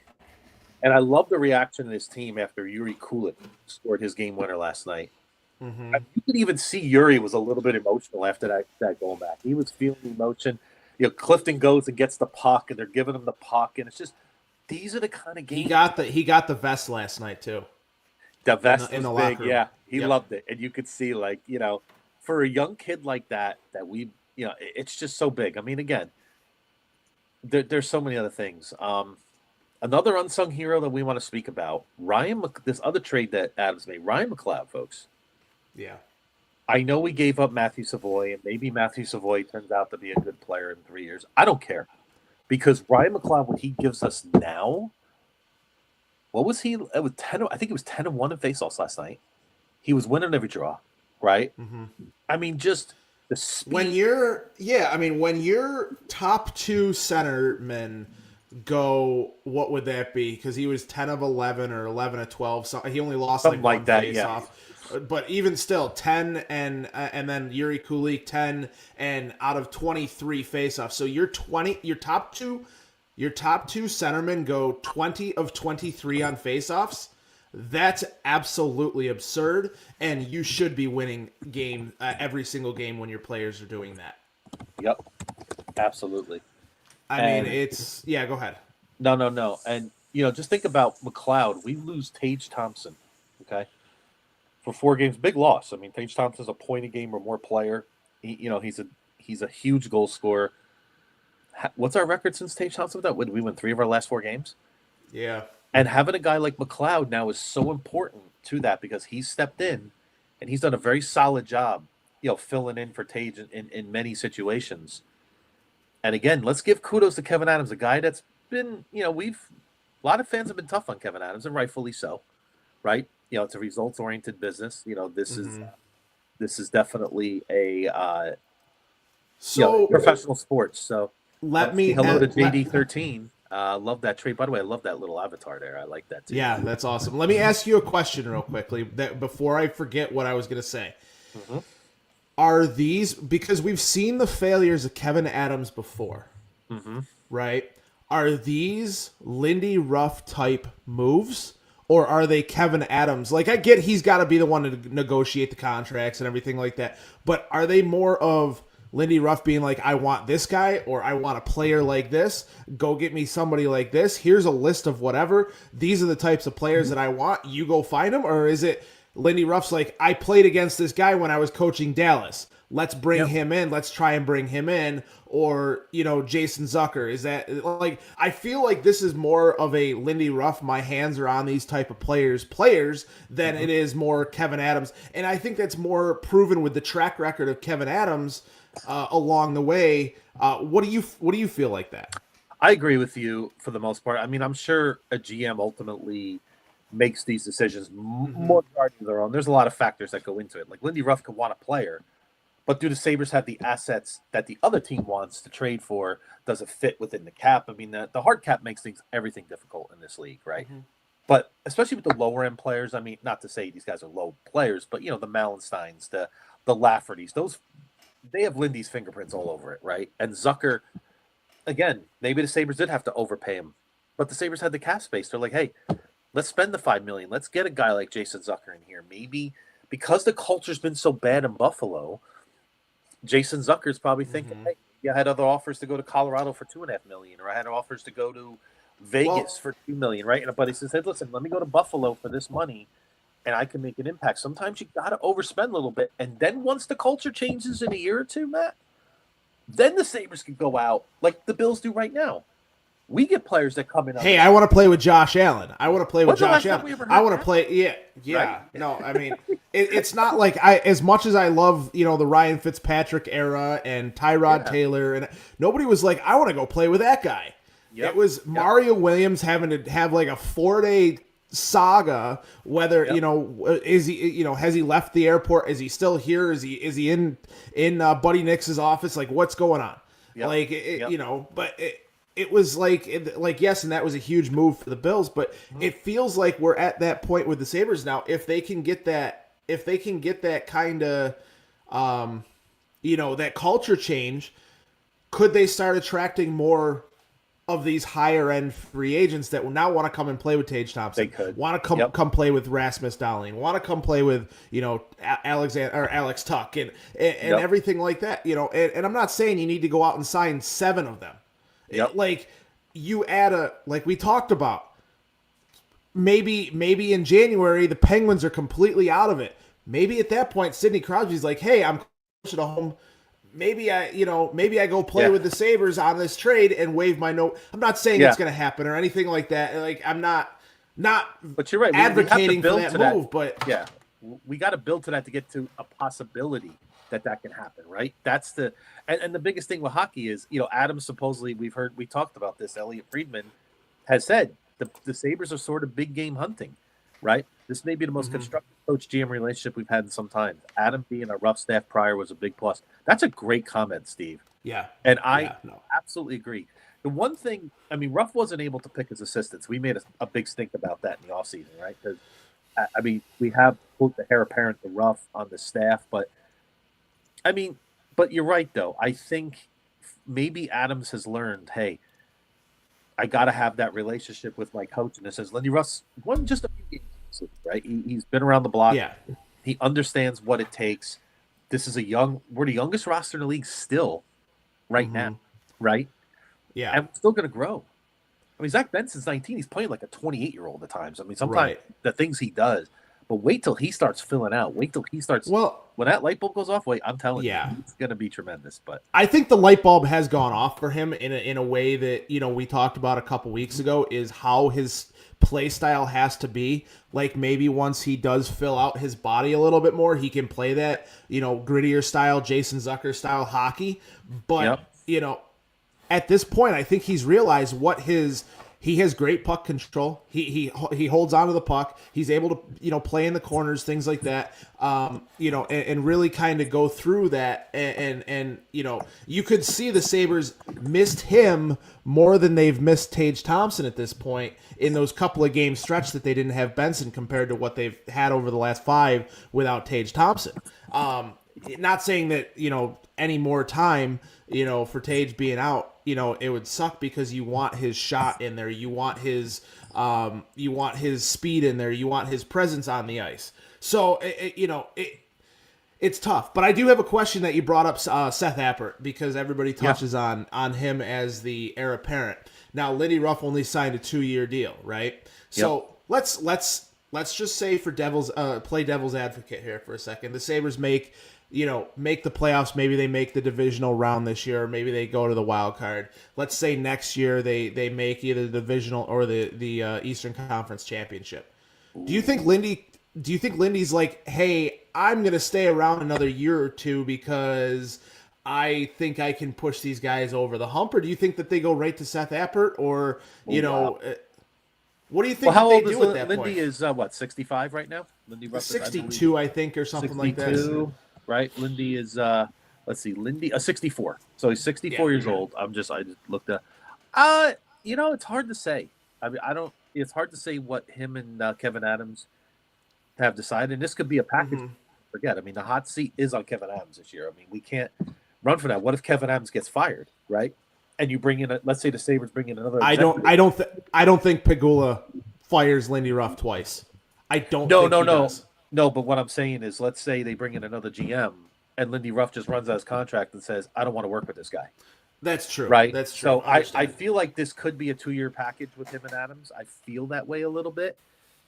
Speaker 3: And I love the reaction of his team after Yuri Kulik scored his game winner last night.
Speaker 1: Mm-hmm.
Speaker 3: You could even see Yuri was a little bit emotional after that goal back. He was feeling the emotion. Clifton goes and gets the puck, and they're giving him the puck, and it's just these are the kind of games.
Speaker 1: He got the vest last night too.
Speaker 3: The vest in the
Speaker 1: was
Speaker 3: big, yeah. He loved it, and you could see for a young kid like that we it's just so big. I mean, again, there's so many other things. Another unsung hero that we want to speak about, this other trade that Adams made, Ryan McLeod, folks.
Speaker 1: Yeah.
Speaker 3: I know we gave up Matthew Savoy, and maybe Matthew Savoy turns out to be a good player in 3 years. I don't care. because Ryan McLeod, what he gives us now, what was he? It was 10. I think it was 10-1 in faceoffs last night. He was winning every draw, right?
Speaker 1: Mm-hmm.
Speaker 3: I mean, just the speed.
Speaker 1: When your top two centermen go, what would that be? Because he was 10 of 11 or 11 of 12. So he only lost
Speaker 3: Something
Speaker 1: like
Speaker 3: like
Speaker 1: one
Speaker 3: that,
Speaker 1: face
Speaker 3: yeah.
Speaker 1: off. But even still, 10 and then Yuri Kulik 10 and out of 23 faceoffs. So your top two centermen go 20 of 23 on faceoffs. That's absolutely absurd, and you should be winning every single game when your players are doing that.
Speaker 3: Yep, absolutely.
Speaker 1: I mean, it's go ahead.
Speaker 3: No, and just think about McLeod. We lose Tage Thompson, okay, for 4 games. Big loss. I mean, Tage Thompson's a point a game or more player. He's a huge goal scorer. What's our record since Tage Thompson? We won 3 of our last 4 games.
Speaker 1: Yeah.
Speaker 3: And having a guy like McLeod now is so important to that because he's stepped in and he's done a very solid job, filling in for Tage in many situations. And again, let's give kudos to Kevin Adams, a guy that's been, a lot of fans have been tough on Kevin Adams, and rightfully so, right? It's a results-oriented business. This is definitely a professional sports. So
Speaker 1: let me
Speaker 3: hello to JD13. Love that trade. By the way, I love that little avatar there. I like that too.
Speaker 1: Yeah, that's awesome. Let me ask you a question real quickly before I forget what I was going to say.
Speaker 3: Mm-hmm.
Speaker 1: Are these, because we've seen the failures of Kevin Adams before, right? Are these Lindy Ruff type moves, or are they Kevin Adams? Like, I get he's got to be the one to negotiate the contracts and everything like that, but are they more of Lindy Ruff being like, I want this guy, or I want a player like this, go get me somebody like this, here's a list of whatever, these are the types of players that I want, you go find them? Or is it Lindy Ruff's like, I played against this guy when I was coaching Dallas, let's bring him in, let's try and bring him in? Or, Jason Zucker, is that, like, I feel like this is more of a Lindy Ruff, my hands are on these type of players than it is more Kevin Adams. And I think that's more proven with the track record of Kevin Adams along the way. What do you feel like that?
Speaker 3: I agree with you for the most part. I mean, I'm sure a GM ultimately makes these decisions more majority of their own. There's a lot of factors that go into it. Like Lindy Ruff could want a player, but do the Sabres have the assets that the other team wants to trade for? Does it fit within the cap? I mean, the hard cap makes everything difficult in this league, right? But especially with the lower end players, I mean, not to say these guys are low players, but the Malensteins, the Laffertys, they have Lindy's fingerprints all over it, right? And Zucker, again, maybe the Sabres did have to overpay him, but the Sabres had the cap space. They're like, hey, let's spend the $5 million. Let's get a guy like Jason Zucker in here. Maybe because the culture's been so bad in Buffalo, Jason Zucker's probably thinking, hey, I had other offers to go to Colorado for $2.5 million, or I had offers to go to Vegas for $2 million, right? And a buddy says, hey, listen, let me go to Buffalo for this money, and I can make an impact. Sometimes you got to overspend a little bit. And then once the culture changes in a year or two, Matt, then the Sabres can go out like the Bills do right now. We get players that come in.
Speaker 1: Hey, I want to play with Josh Allen. I want to play with Josh Allen.
Speaker 3: I
Speaker 1: want to play. Yeah.
Speaker 3: Right?
Speaker 1: No, I mean, it's not like as much as I love, the Ryan Fitzpatrick era and Tyrod Taylor, and nobody was like, I want to go play with that guy. It was Mario Williams having to have like a 4-day saga, whether is he has he left the airport, is he still here, is he in Buddy Nix's office, like what's going on? Like but it was like yes, and that was a huge move for the Bills, but it feels like we're at that point with the Sabres now. If they can get that kind of that culture change, could they start attracting more of these higher end free agents that will now want to come and play with Tage Thompson?
Speaker 3: They could
Speaker 1: want to come play with Rasmus Dahlin, want to come play with Alex Tuck and everything like that. And I'm not saying you need to go out and sign 7 of them. Like you add like we talked about, maybe in January the Penguins are completely out of it. Maybe at that point Sidney Crosby's like, hey, I'm closer to home. Maybe I go play with the Sabres on this trade and waive my note. I'm not saying it's going to happen or anything like that. Like I'm not.
Speaker 3: But you're right.
Speaker 1: Advocating for that move, but
Speaker 3: we got to build to that to get to a possibility. that can happen, right? That's and the biggest thing with hockey is, Adams supposedly, we talked about this. Elliot Friedman has said the Sabres are sort of big game hunting, right? This may be the most constructive coach GM relationship we've had in some time. Adam being a rough staff prior was a big plus. That's a great comment, Steve.
Speaker 1: Yeah.
Speaker 3: And I absolutely agree. The one thing, I mean, Ruff wasn't able to pick his assistants. We made a big stink about that in the offseason, right? Because, I mean, we have, quote, the heir apparent, the Ruff on the staff. But, I mean, but you're right, though. I think maybe Adams has learned, hey, I got to have that relationship with my coach. And it says, Lindy Ruff's won just a few games, right? He's been around the block.
Speaker 1: Yeah.
Speaker 3: He understands what it takes. This is we're the youngest roster in the league still right now, right?
Speaker 1: Yeah.
Speaker 3: And we're still going to grow. I mean, Zach Benson's 19. He's playing like a 28-year-old at times. I mean, sometimes the things he does, but wait till he starts filling out. Wait till he starts. Well, when that light bulb goes off, I'm telling you, it's going to be tremendous. But
Speaker 1: I think the light bulb has gone off for him in a way that, we talked about a couple weeks ago, is how his play style has to be. Like, maybe once he does fill out his body a little bit more, he can play that, grittier style, Jason Zucker style hockey. But, at this point, I think he's realized he has great puck control. He holds onto the puck. He's able to, play in the corners, things like that. And really kind of go through that. And you could see the Sabres missed him more than they've missed Tage Thompson at this point in those couple of game stretch that they didn't have Benson compared to what they've had over the last 5 without Tage Thompson. Not saying that, any more time, for Tage being out, it would suck, because you want his shot in there. You want his speed in there. You want his presence on the ice. So, it's tough. But I do have a question that you brought up, Seth Appert, because everybody touches on him as the heir apparent. Now, Lindy Ruff only signed a 2-year deal, right? So let's just say, for play devil's advocate here for a second. The Sabres make the playoffs. Maybe they make the divisional round this year, or maybe they go to the wild card. Let's say next year they make either the divisional or the Eastern Conference Championship. Do you think Lindy's like, hey, I'm going to stay around another year or two because I think I can push these guys over the hump? Or do you think that they go right to Seth Appert, or, what do you think
Speaker 3: how
Speaker 1: they
Speaker 3: old
Speaker 1: do
Speaker 3: is
Speaker 1: at that
Speaker 3: Lindy?
Speaker 1: point?
Speaker 3: Is 65 right now? Lindy Ruff
Speaker 1: 62, I think, or something
Speaker 3: 62,
Speaker 1: like that.
Speaker 3: Right? Lindy is let's see, Lindy 64. So he's 64 years old. I just looked at it's hard to say. I mean, it's hard to say what him and Kevin Adams have decided. And this could be a package. Forget. I mean, the hot seat is on Kevin Adams this year. I mean, we can't run for that. What if Kevin Adams gets fired, right? And you bring in let's say the Sabres bring in another. I don't
Speaker 1: think Pegula fires Lindy Ruff twice. I don't.
Speaker 3: No, but what I'm saying is, let's say they bring in another GM and Lindy Ruff just runs out his contract and says, I don't want to work with this guy.
Speaker 1: That's true.
Speaker 3: Right?
Speaker 1: That's true.
Speaker 3: So I feel like this could be a 2-year package with him and Adams. I feel that way a little bit.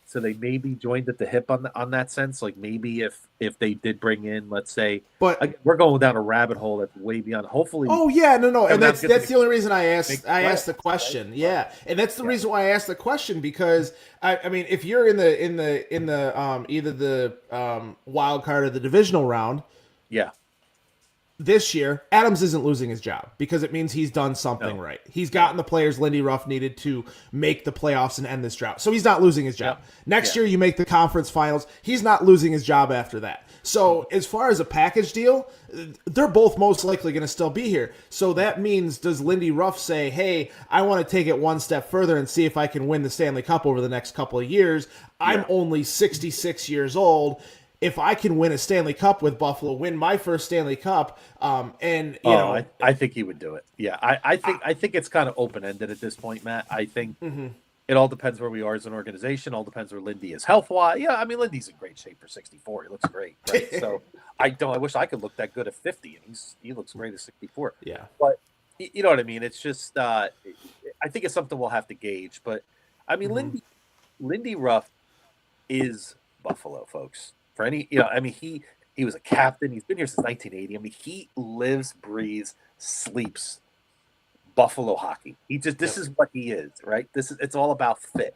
Speaker 3: So they may be joined at the hip on that sense. Like, maybe if they did bring in, let's say, but we're going down a rabbit hole that's way beyond. Hopefully,
Speaker 1: and that's the only reason I asked the question. Right? Yeah, and that's the reason why I asked the question, because I mean, if you're in the either the wild card or the divisional round, this year, Adams isn't losing his job, because it means he's done something right. He's gotten the players Lindy Ruff needed to make the playoffs and end this drought. So he's not losing his job. Next year, you make the conference finals. He's not losing his job after that. So as far as a package deal, they're both most likely going to still be here. So that means, does Lindy Ruff say, hey, I want to take it one step further and see if I can win the Stanley Cup over the next couple of years? I'm only 66 years old. If I can win a Stanley Cup with Buffalo, win my first Stanley Cup, I
Speaker 3: think he would do it. Yeah, I think it's kind of open ended at this point, Matt. I think it all depends where we are as an organization. All depends where Lindy is health wise. Yeah, I mean, Lindy's in great shape for 64. He looks great. Right? So I wish I could look that good at 50, and he looks great at 64.
Speaker 1: Yeah,
Speaker 3: but you know what I mean. It's just I think it's something we'll have to gauge. But I mean, Lindy Ruff is Buffalo, folks. For any, I mean, he was a captain. He's been here since 1980. I mean, he lives, breathes, sleeps Buffalo hockey. This is what he is, right? It's all about fit.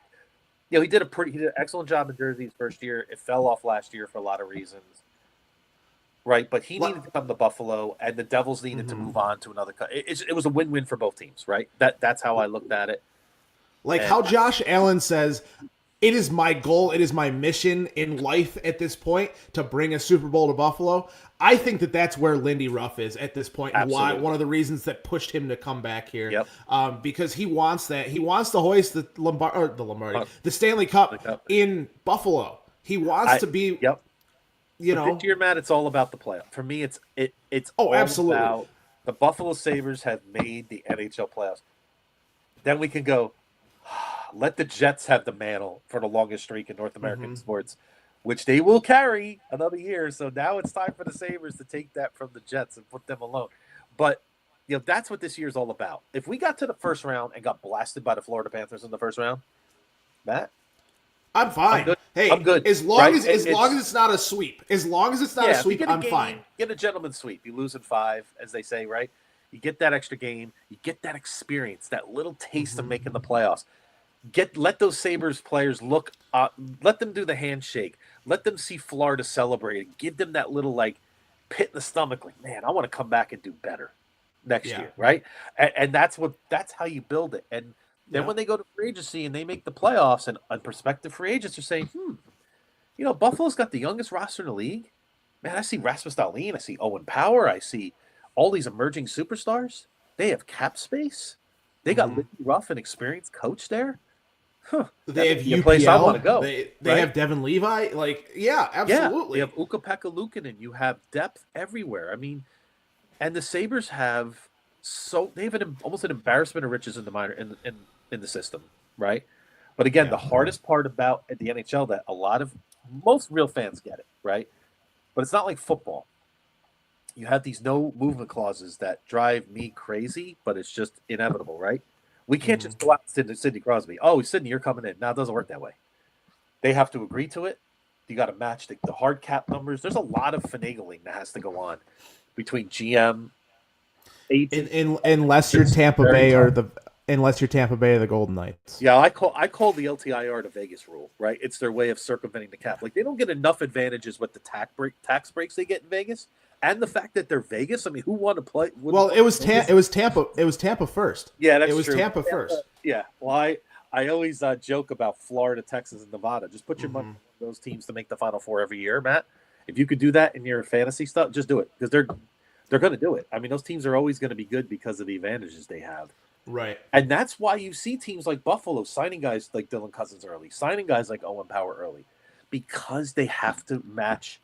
Speaker 3: He did an excellent job in Jersey his first year. It fell off last year for a lot of reasons. right? But he needed to come to Buffalo, and the Devils needed to move on to another. It was a win-win for both teams, right? That's how I looked at it.
Speaker 1: Like
Speaker 3: And
Speaker 1: how Josh Allen says, it is my goal, it is my mission in life at this point to bring a Super Bowl to Buffalo. I think that that's where Lindy Ruff is at this point, and why one of the reasons that pushed him to come back here.
Speaker 3: Yep.
Speaker 1: Because he wants that. He wants to hoist the Stanley Cup in Buffalo. He wants to be.
Speaker 3: Yep.
Speaker 1: You know,
Speaker 3: this year, Matt, it's all about the playoff. For me, it's all
Speaker 1: absolutely
Speaker 3: about the Buffalo Sabres have made the NHL playoffs. Then we can go. Let the Jets have the mantle for the longest streak in North American sports, which they will carry another year. So now it's time for the Sabres to take that from the Jets and put them alone. But, that's what this year is all about. If we got to the first round and got blasted by the Florida Panthers in the first round, Matt,
Speaker 1: I'm fine.
Speaker 3: I'm good.
Speaker 1: Hey,
Speaker 3: I'm good.
Speaker 1: As long as it's not a sweep. As long as it's not a sweep, I'm fine.
Speaker 3: Get a gentleman's sweep. You lose in 5, as they say, right? You get that extra game. You get that experience, that little taste of making the playoffs. Let those Sabres players look. Let them do the handshake. Let them see Florida celebrate. Give them that little pit in the stomach. Like, man, I want to come back and do better next year, right? And that's how you build it. And then when they go to free agency and they make the playoffs, and prospective free agents are saying, Buffalo's got the youngest roster in the league. Man, I see Rasmus Dahlin. I see Owen Power. I see all these emerging superstars. They have cap space. They got Lindy Ruff, an experienced coach there.
Speaker 1: They have
Speaker 3: UPL, place I want to go.
Speaker 1: They have Devin Levi. Absolutely.
Speaker 3: You have Ukko-Pekka Luukkonen. You have depth everywhere. I mean, and the Sabres have almost an embarrassment of riches in the minor in the system, right? But again, the hardest part about the NHL that most real fans get it, right? But it's not like football. You have these no movement clauses that drive me crazy, but it's just inevitable, right? We can't just go out to Sidney Crosby. Oh, Sidney, you're coming in. Now it doesn't work that way. They have to agree to it. You got to match the hard cap numbers. There's a lot of finagling that has to go on between GM,
Speaker 1: unless you're Tampa Bay or the Golden Knights.
Speaker 3: Yeah, I call the LTIR the Vegas rule, right? It's their way of circumventing the cap. Like, they don't get enough advantages with the tax breaks they get in Vegas. And the fact that they're Vegas, I mean, who want to play?
Speaker 1: Well, it was Tampa. It was Tampa first.
Speaker 3: Yeah, that's true.
Speaker 1: It was Tampa first.
Speaker 3: Yeah. Well, I always joke about Florida, Texas, and Nevada. Just put your money on those teams to make the Final Four every year, Matt. If you could do that in your fantasy stuff, just do it, because they're going to do it. I mean, those teams are always going to be good because of the advantages they have.
Speaker 1: Right.
Speaker 3: And that's why you see teams like Buffalo signing guys like Dylan Cousins early, signing guys like Owen Power early, because they have to match.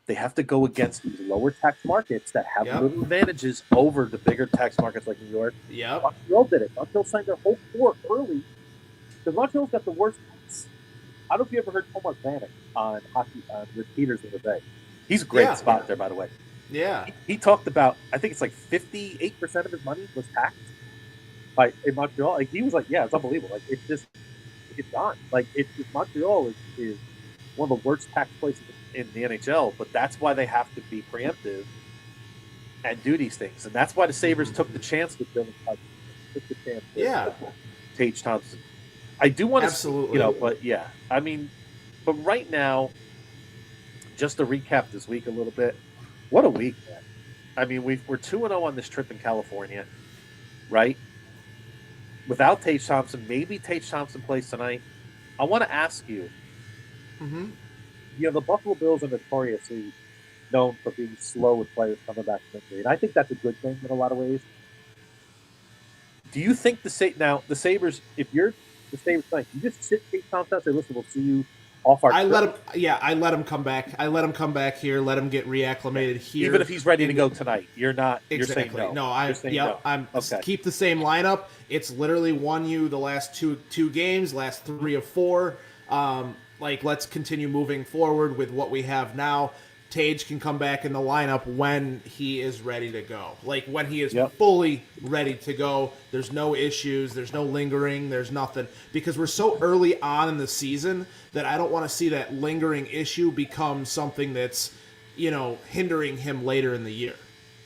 Speaker 3: They have to go against these lower tax markets that have little advantages over the bigger tax markets like New York.
Speaker 1: Yeah.
Speaker 3: Montreal did it. Montreal signed their whole core early because Montreal's got the worst tax. I don't know if you ever heard Omar Vanek on hockey with Peters in the Bay. He's a great spot there, by the way.
Speaker 1: Yeah.
Speaker 3: He talked about, I think it's 58% of his money was taxed in Montreal. Like, he was like, yeah, it's unbelievable. Like, it's gone. Like, Montreal is one of the worst tax places in the NHL, but that's why they have to be preemptive and do these things. And that's why the Sabres took the chance with Dylan Cousins. Took the chance with Tage Thompson. I do want to,
Speaker 1: absolutely,
Speaker 3: but I mean, but right now, just to recap this week a little bit, what a week, man. I mean, we're 2-0 on this trip in California, right? Without Tage Thompson, maybe Tage Thompson plays tonight. I want to ask you, the Buffalo Bills are notoriously known for being slow with players coming back from injury, and I think that's a good thing in a lot of ways. Do you think the Sabres, if you're the Sabres tonight, you just sit Tage Thompson and say, listen, we'll see you off our trip?
Speaker 1: I let him come back. I let him come back here, let him get reacclimated here.
Speaker 3: Even if he's ready to go tonight, you're not.
Speaker 1: Exactly.
Speaker 3: You're saying no.
Speaker 1: I'm keep the same lineup. It's literally won you the last two games, last 3 of 4. Let's continue moving forward with what we have now. Tage can come back in the lineup when he is ready to go. When he is fully ready to go. There's no issues. There's no lingering. There's nothing. Because we're so early on in the season that I don't want to see that lingering issue become something that's, hindering him later in the year.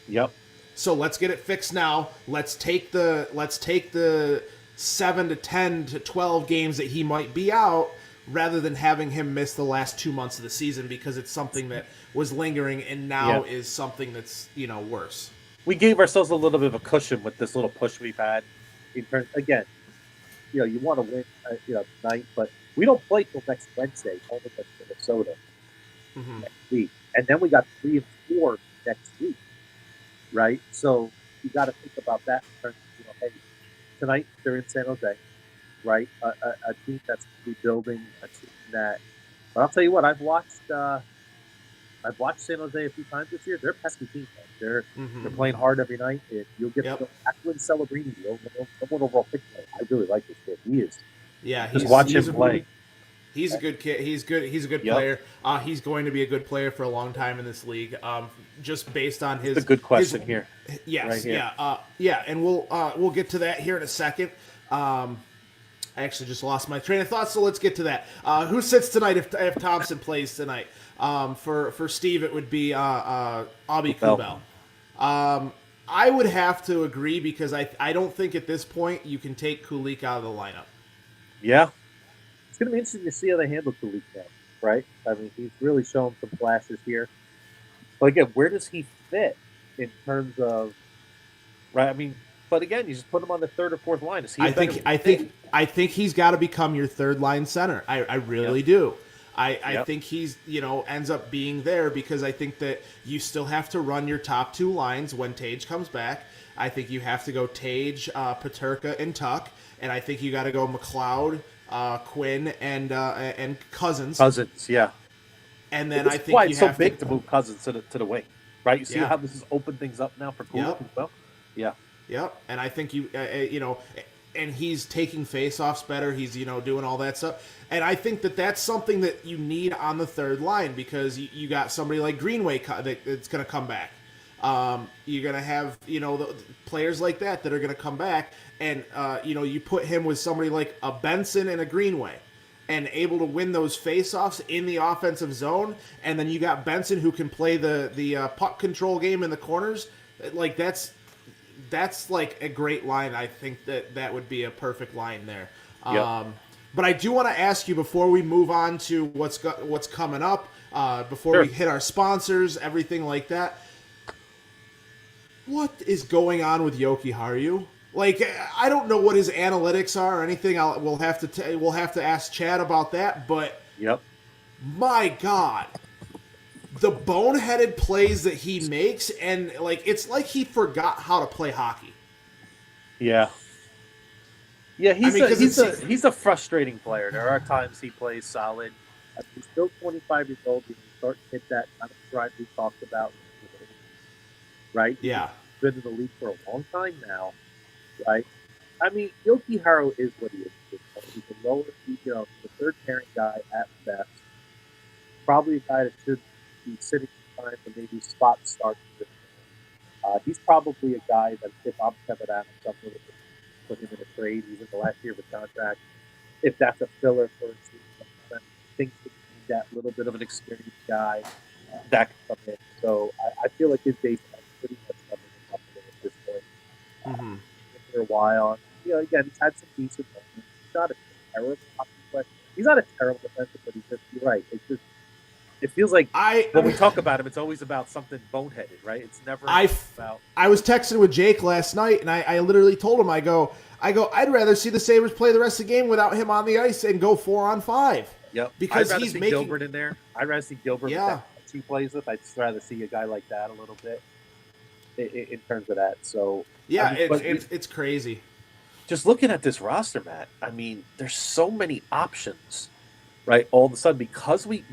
Speaker 3: Yep.
Speaker 1: So let's get it fixed now. Let's take the 7 to 10 to 12 games that he might be out. rather than having him miss the last 2 months of the season because it's something that was lingering and now is something that's, worse.
Speaker 3: We gave ourselves a little bit of a cushion with this little push we've had. In terms, again, you want to win, tonight, but we don't play till next Wednesday, only against Minnesota next week. And then we got 3 and 4 next week, right? So you got to think about that in terms of, hey, tonight they're in San Jose, right? A team that's rebuilding, a team that. But I'll tell you what, I've watched San Jose a few times this year. They're a pesky team. They're playing hard every night. You'll get Ackland Celebrini, the number overall pick. I really like this kid. He is.
Speaker 1: Yeah,
Speaker 3: just watch him play.
Speaker 1: He's a good kid. He's good. He's a good player. He's going to be a good player for a long time in this league. Just based on his.
Speaker 3: That's a good question here.
Speaker 1: Yes.
Speaker 3: Right here.
Speaker 1: Yeah. And we'll get to that here in a second. I actually just lost my train of thought, so let's get to that. Who sits tonight if Thompson plays tonight? For Steve, it would be Abi Kubel. I would have to agree because I don't think at this point you can take Kulik out of the lineup.
Speaker 3: Yeah. It's going to be interesting to see how they handle Kulik now, right? I mean, he's really shown some flashes here. But again, where does he fit in terms of, right? I mean, but again, you just put him on the third or fourth line. Is he
Speaker 1: I think he's got to become your third line center. I really do. I think he's, ends up being there because I think that you still have to run your top 2 lines when Tage comes back. I think you have to go Tage, Peterka, and Tuck, and I think you got to go McLeod, Quinn, and Cousins.
Speaker 3: Cousins, yeah.
Speaker 1: And then I think
Speaker 3: why
Speaker 1: you
Speaker 3: it's so
Speaker 1: have
Speaker 3: big to move Cousins to the wing, right? You see how this has opened things up now for Kulik as well. Yeah.
Speaker 1: Yep, and I think and he's taking face-offs better. He's, doing all that stuff. And I think that that's something that you need on the third line because you got somebody like Greenway that's going to come back. You're going to have, the players like that are going to come back. And, you put him with somebody like a Benson and a Greenway and able to win those face-offs in the offensive zone. And then you got Benson who can play the puck control game in the corners. Like, that's like a great line. I think that would be a perfect line there.
Speaker 3: Yep.
Speaker 1: But I do want to ask you before we move on to what's coming up, before we hit our sponsors, everything like that. What is going on with Yoki Haru? Like, I don't know what his analytics are or anything. We'll have to ask Chad about that. But my God, the boneheaded plays that he makes, and it's like he forgot how to play hockey.
Speaker 3: Yeah. Yeah, he's a frustrating player. There are times he plays solid. He's still 25 years old. He can start to hit that kind of stride we talked about, right?
Speaker 1: Yeah.
Speaker 3: He's been in the league for a long time now, right? I mean, Yoki Haru is what he is. He's a lower, the third pairing guy at best. Probably a guy that should be sitting in time for maybe spot start. He's probably a guy that if I'm Kevin Adams, I'm going to put him in a trade. He's in the last year of a contract. If that's a filler for a team, I think that little bit of an experienced guy that can come in. So I feel like his days are pretty much coming up at this point. For a while, again, he's had some decent moments. He's not a terrible hockey player. He's not a terrible defensive, but he's just, you're right. It's just, it feels like when we talk about him, it's always about something boneheaded, right? It's never about. I
Speaker 1: was texting with Jake last night, and I literally told him, I go, I'd rather see the Sabres play the rest of the game without him on the ice and go 4-on-5.
Speaker 3: Yep.
Speaker 1: Because
Speaker 3: I'd rather
Speaker 1: he's
Speaker 3: see
Speaker 1: making
Speaker 3: Gilbert in there. I'd rather see Gilbert with that he plays with. I'd just rather see a guy like that a little bit in terms of that. So
Speaker 1: yeah, it's crazy.
Speaker 3: Just looking at this roster, Matt. I mean, there's so many options. Right, all of a sudden, because we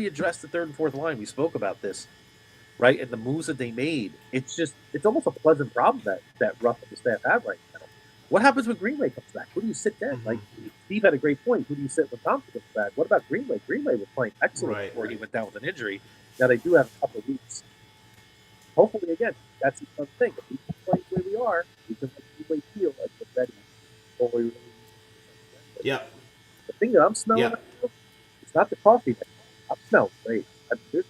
Speaker 3: addressed the third and fourth line, we spoke about this, right, and the moves that they made. It's almost a pleasant problem that Ruff and the staff have right now. What happens when Greenway comes back? Who do you sit then? Like Steve had a great point. Who do you sit when Thompson comes back? What about Greenway? Greenway was playing excellent before he went down with an injury. Now they do have a couple of weeks. Hopefully, again, that's the fun thing. If we can play where we are, we can make Greenway feel like we're ready before we really.
Speaker 1: Yep.
Speaker 3: The thing that I'm smelling right now, it's not the coffee. I'm smelling great. I'm sure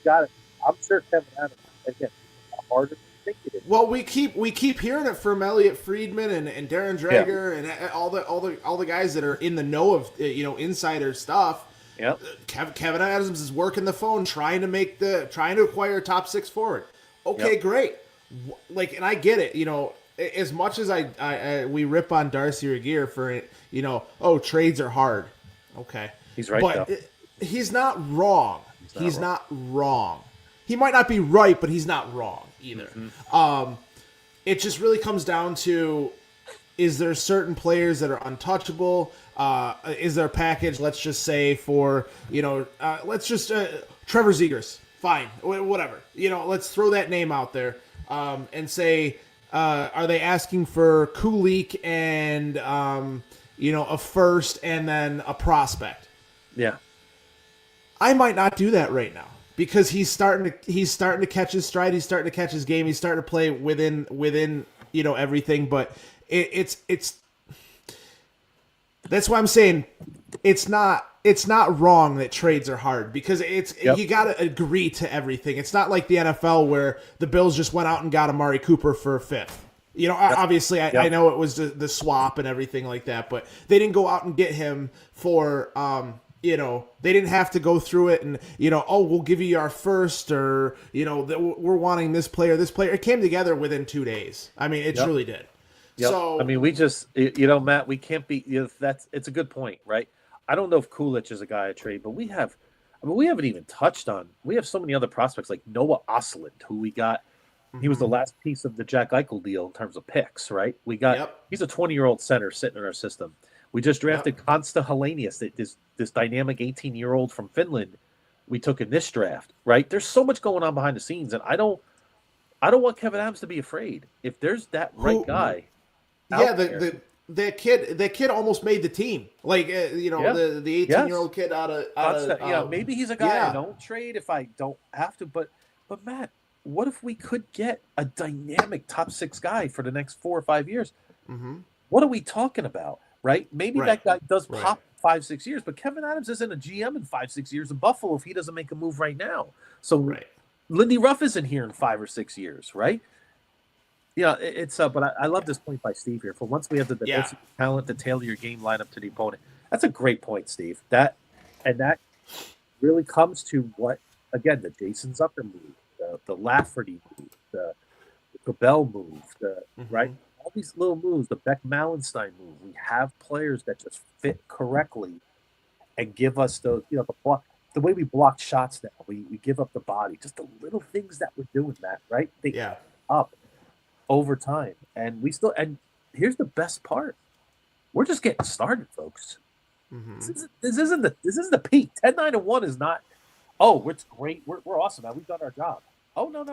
Speaker 3: Kevin Adams, again, harder than you think it is.
Speaker 1: Well, we keep hearing it from Elliot Friedman and Darren Dreger and all the guys that are in the know of insider stuff.
Speaker 3: Yep.
Speaker 1: Kevin Adams is working the phone, trying to acquire a top 6 forward. Okay,
Speaker 3: Yep.
Speaker 1: great. Like, and I get it. As much as we rip on Darcy Regier for trades are hard. Okay,
Speaker 3: He's right,
Speaker 1: but
Speaker 3: though.
Speaker 1: he's not wrong.
Speaker 3: He's
Speaker 1: not wrong. He might not be right, but he's not wrong either.
Speaker 3: Mm-hmm.
Speaker 1: It just really comes down to, is there certain players that are untouchable? Is there a package, let's just say, for, Trevor Zegras. Fine, whatever. Let's throw that name out there and say, are they asking for Kulik and, a first and then a prospect?
Speaker 3: Yeah.
Speaker 1: I might not do that right now because he's starting to catch his stride. He's starting to catch his game. He's starting to play within everything. But it's that's why I'm saying it's not wrong that trades are hard because you got to agree to everything. It's not like the NFL where the Bills just went out and got Amari Cooper for a fifth. Obviously, I know it was the swap and everything like that, but they didn't go out and get him for they didn't have to go through it and, we'll give you our first or, we're wanting this player. It came together within 2 days. I mean, it truly did.
Speaker 3: Yep.
Speaker 1: So,
Speaker 3: I mean, we just, Matt, we can't be, it's a good point, right? I don't know if Kulich is a guy to trade, but we haven't even touched on, we have so many other prospects like Noah Osland, who we got. He was the last piece of the Jack Eichel deal in terms of picks, right? He's a 20-year-old center sitting in our system. We just drafted Konsta Helenius, this dynamic 18-year-old from Finland we took in this draft, right? There's so much going on behind the scenes, and I don't want Kevin Adams to be afraid. If there's that right guy,
Speaker 1: that kid almost made the team. Like the 18-year-old kid out of
Speaker 3: maybe he's a guy I don't trade if I don't have to. But Matt, what if we could get a dynamic top 6 guy for the next 4 or 5 years?
Speaker 1: Mm-hmm.
Speaker 3: What are we talking about? Right? Maybe that guy does pop 5-6 years, but Kevin Adams isn't a GM in 5-6 years in Buffalo if he doesn't make a move right now. So Lindy Ruff isn't here in 5 or 6 years, right? Yeah, it's but I love this point by Steve here. For once we have the diversity of talent to tailor your game lineup to the opponent. That's a great point, Steve. That really comes to what, again, the Jason Zucker move, the Lafferty move, the Cabell move, right? All these little moves, the Beck Mallenstein move. We have players that just fit correctly and give us those, the way we block shots now. We give up the body. Just the little things that we're doing, Matt, right? They up over time. And and here's the best part. We're just getting started, folks. Mm-hmm. This isn't the peak. 10-9-1 is not, it's great. We're awesome, man. We've done our job. Oh, no.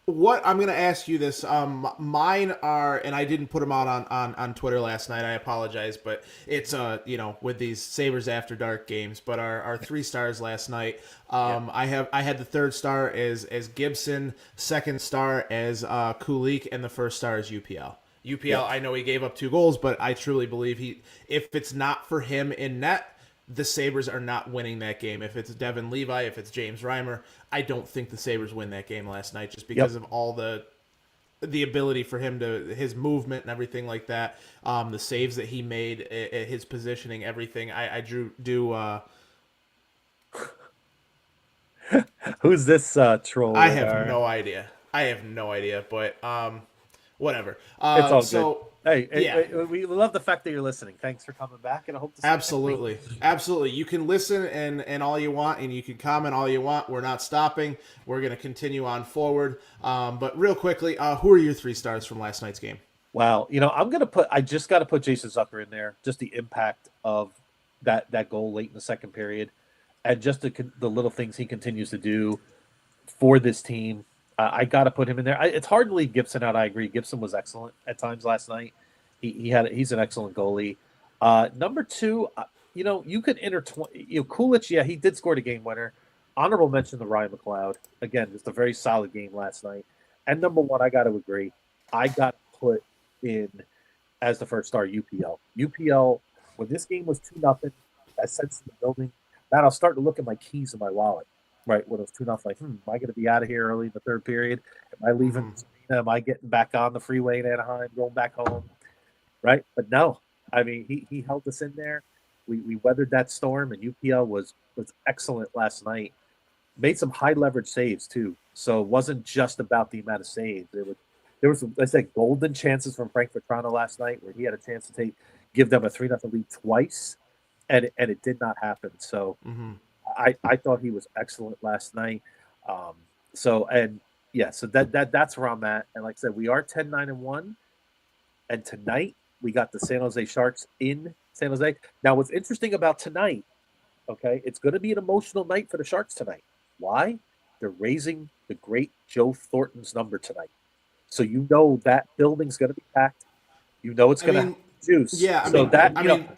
Speaker 1: What I'm going to ask you this, mine are, and I didn't put them out on Twitter last night. I apologize, but it's with these Sabres After Dark games. But our 3 stars last night, I had the 3rd star as Gibson, 2nd star as Kulik, and the 1st star as UPL. I know he gave up 2 goals, but I truly believe if it's not for him in net, the Sabres are not winning that game. If it's Devin Levi, if it's James Reimer, I don't think the Sabres win that game last night just because of all the ability for him his movement and everything like that, the saves that he made, his positioning, everything.
Speaker 3: Who's this troll?
Speaker 1: I have no idea, but whatever.
Speaker 3: It's all good. Hey, we love the fact that you're listening. Thanks for coming back, and I hope to see
Speaker 1: you. Absolutely. You can listen and all you want, and you can comment all you want. We're not stopping. We're going to continue on forward. But real quickly, who are your 3 stars from last night's game?
Speaker 3: Wow, I just got to put Jason Zucker in there. Just the impact of that goal late in the second period, and just the little things he continues to do for this team. I got to put him in there. It's hard to leave Gibson out. I agree. Gibson was excellent at times last night. He's an excellent goalie. Number 2, you could intertwine. Kulich, he did score the game winner. Honorable mention to Ryan McLeod. Again, just a very solid game last night. And number 1, I got to agree. I got to put in as the 1st star UPL. UPL, when this game was 2-0, I sensed in the building, man, I'll start to look at my keys in my wallet. Right, when it was 2-0, like, am I going to be out of here early in the 3rd period? Am I leaving? Am I getting back on the freeway in Anaheim, going back home? Right, but no. I mean, he held us in there. We weathered that storm, and UPL was excellent last night. Made some high leverage saves too. So it wasn't just about the amount of saves. There was let's say golden chances from Frank Vetrano last night where he had a chance to give them a 3-0 lead twice, and it did not happen. So I thought he was excellent last night. So that's where I'm at. And like I said, we are 10-9-1, and tonight we got the San Jose Sharks in San Jose. Now, what's interesting about tonight, okay, it's going to be an emotional night for the Sharks tonight. Why? They're raising the great Joe Thornton's number tonight. So you know that building's going to be packed. You know it's going to have juice.
Speaker 1: Yeah,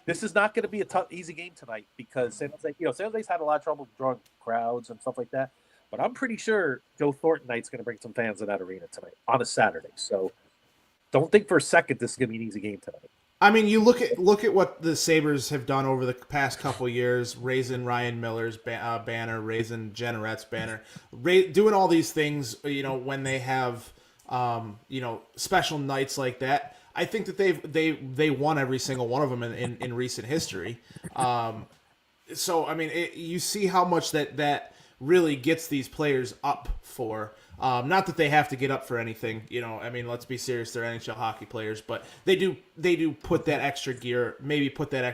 Speaker 3: this is not going to be a easy game tonight because San Jose's had a lot of trouble drawing crowds and stuff like that. But I'm pretty sure Joe Thornton night's going to bring some fans in that arena tonight on a Saturday. So don't think for a second this is going to be an easy game tonight.
Speaker 1: I mean, you look at what the Sabres have done over the past couple of years, raising Ryan Miller's banner, raising Jenneret's banner, doing all these things, when they have, special nights like that. I think that they won every single one of them in recent history. So, I mean, you see how much that really gets these players up for. Not that they have to get up for anything, I mean, let's be serious, they're NHL hockey players, but they do put that extra gear, into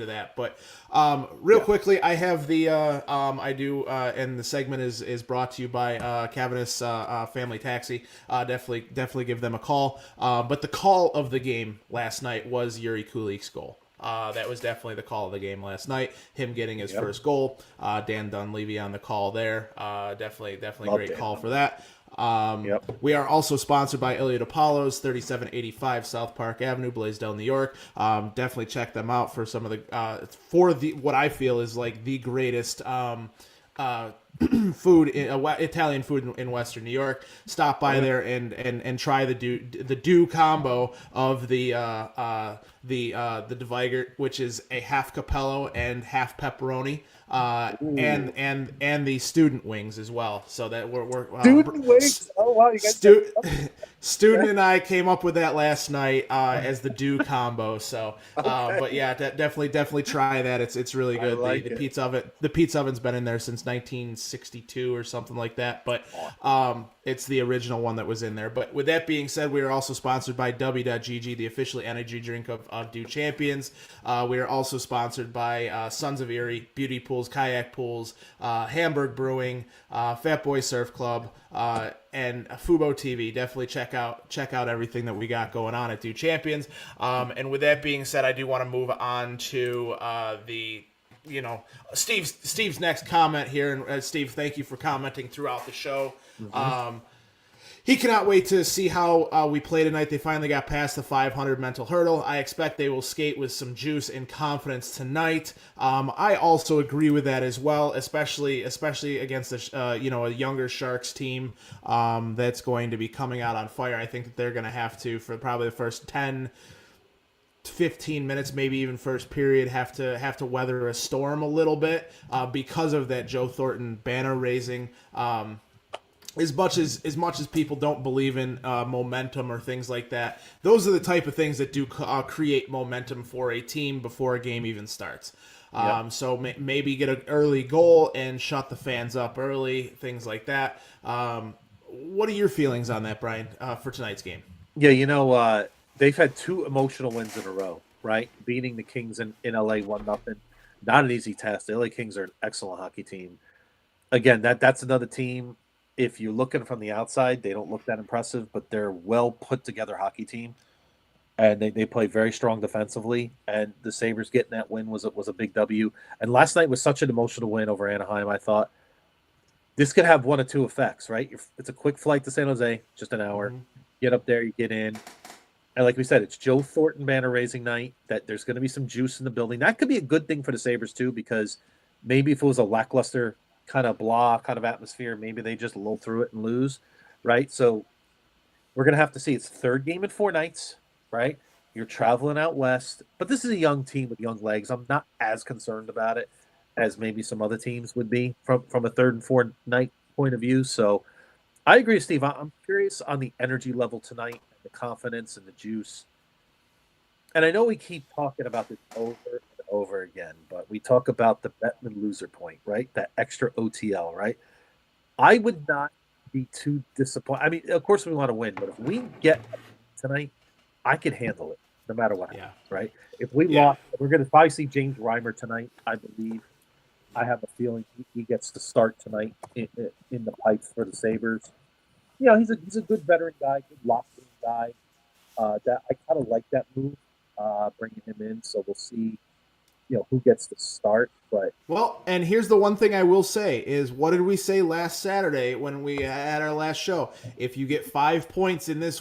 Speaker 1: that. But real quickly, I have the and the segment is brought to you by Cavaniss Family Taxi. Definitely give them a call. But the call of the game last night was Yuri Kulik's goal. That was definitely the call of the game last night. Him getting his first goal. Dan Dunleavy on the call there. Definitely great call for that. We are also sponsored by Iliad Apollo's, 3785 South Park Avenue, Blaisdell, New York. Definitely check them out for some of the what I feel is like the greatest Italian food in Western New York. Stop by there and try the do combo of the Diegert, which is a half capello and half pepperoni, and the student wings as well. So that we're
Speaker 3: student wings. Oh wow, you guys.
Speaker 1: Student and I came up with that last night as the do combo. So, but yeah, definitely try that. It's really good. The pizza oven's been in there since 1962 or something like that. But it's the original one that was in there. But with that being said, we are also sponsored by W.GG, the official energy drink of Dew Champions. We are also sponsored by Sons of Erie, Beauty Pools, Kayak Pools, Hamburg Brewing, Fat Boy Surf Club, and Fubo TV. Definitely check out everything that we got going on at Dew Champions. And with that being said, I do want to move on to Steve's next comment here. And Steve, thank you for commenting throughout the show. He cannot wait to see how we play tonight. They finally got past the 500 mental hurdle. I expect they will skate with some juice and confidence tonight. I also agree with that as well, especially against a younger Sharks team that's going to be coming out on fire. I think that they're going to have to, for probably the first 10 to 15 minutes, maybe even first period, have to weather a storm a little bit because of that Joe Thornton banner raising. As much as people don't believe in momentum or things like that, those are the type of things that do create momentum for a team before a game even starts. So maybe get an early goal and shut the fans up early, things like that. What are your feelings on that, Brian, for tonight's game?
Speaker 3: Yeah, they've had two emotional wins in a row, right? Beating the Kings in LA 1-0. Not an easy task. The LA Kings are an excellent hockey team. Again, that's another team. If you're looking from the outside, they don't look that impressive, but they're a well put together hockey team, and they play very strong defensively. And the Sabres getting that win was a big W. And last night was such an emotional win over Anaheim. I thought this could have one of two effects, right? It's a quick flight to San Jose, just an hour. Get up there, you get in, and like we said, it's Joe Thornton banner raising night. That there's going to be some juice in the building. That could be a good thing for the Sabres too, because maybe if it was a lackluster kind of blah kind of atmosphere, maybe they just lull through it and lose, right? So we're going to have to see. It's the third game in 4 nights, right? You're traveling out west, but this is a young team with young legs. I'm not as concerned about it as maybe some other teams would be from a third and 4 night point of view. So I agree, Steve. I'm curious on the energy level tonight, the confidence and the juice. and I know we keep talking about this over and over again, but we talk about the Bettman loser point, right? That extra OTL, right? I would not be too disappointed. I mean, of course we want to win, but if we get tonight, I can handle it no matter what happens, right? If we
Speaker 1: Yeah.
Speaker 3: lost, we're going to probably see James Reimer tonight, I believe. I have a feeling he gets to start tonight in the pipes for the Sabres. You know, he's a good veteran guy, good locked-in guy. That I kind of like that move, bringing him in. So we'll see, who gets to start. But
Speaker 1: Well, and here's the one thing I will say is, what did we say last Saturday when we had our last show? If you get 5 points in this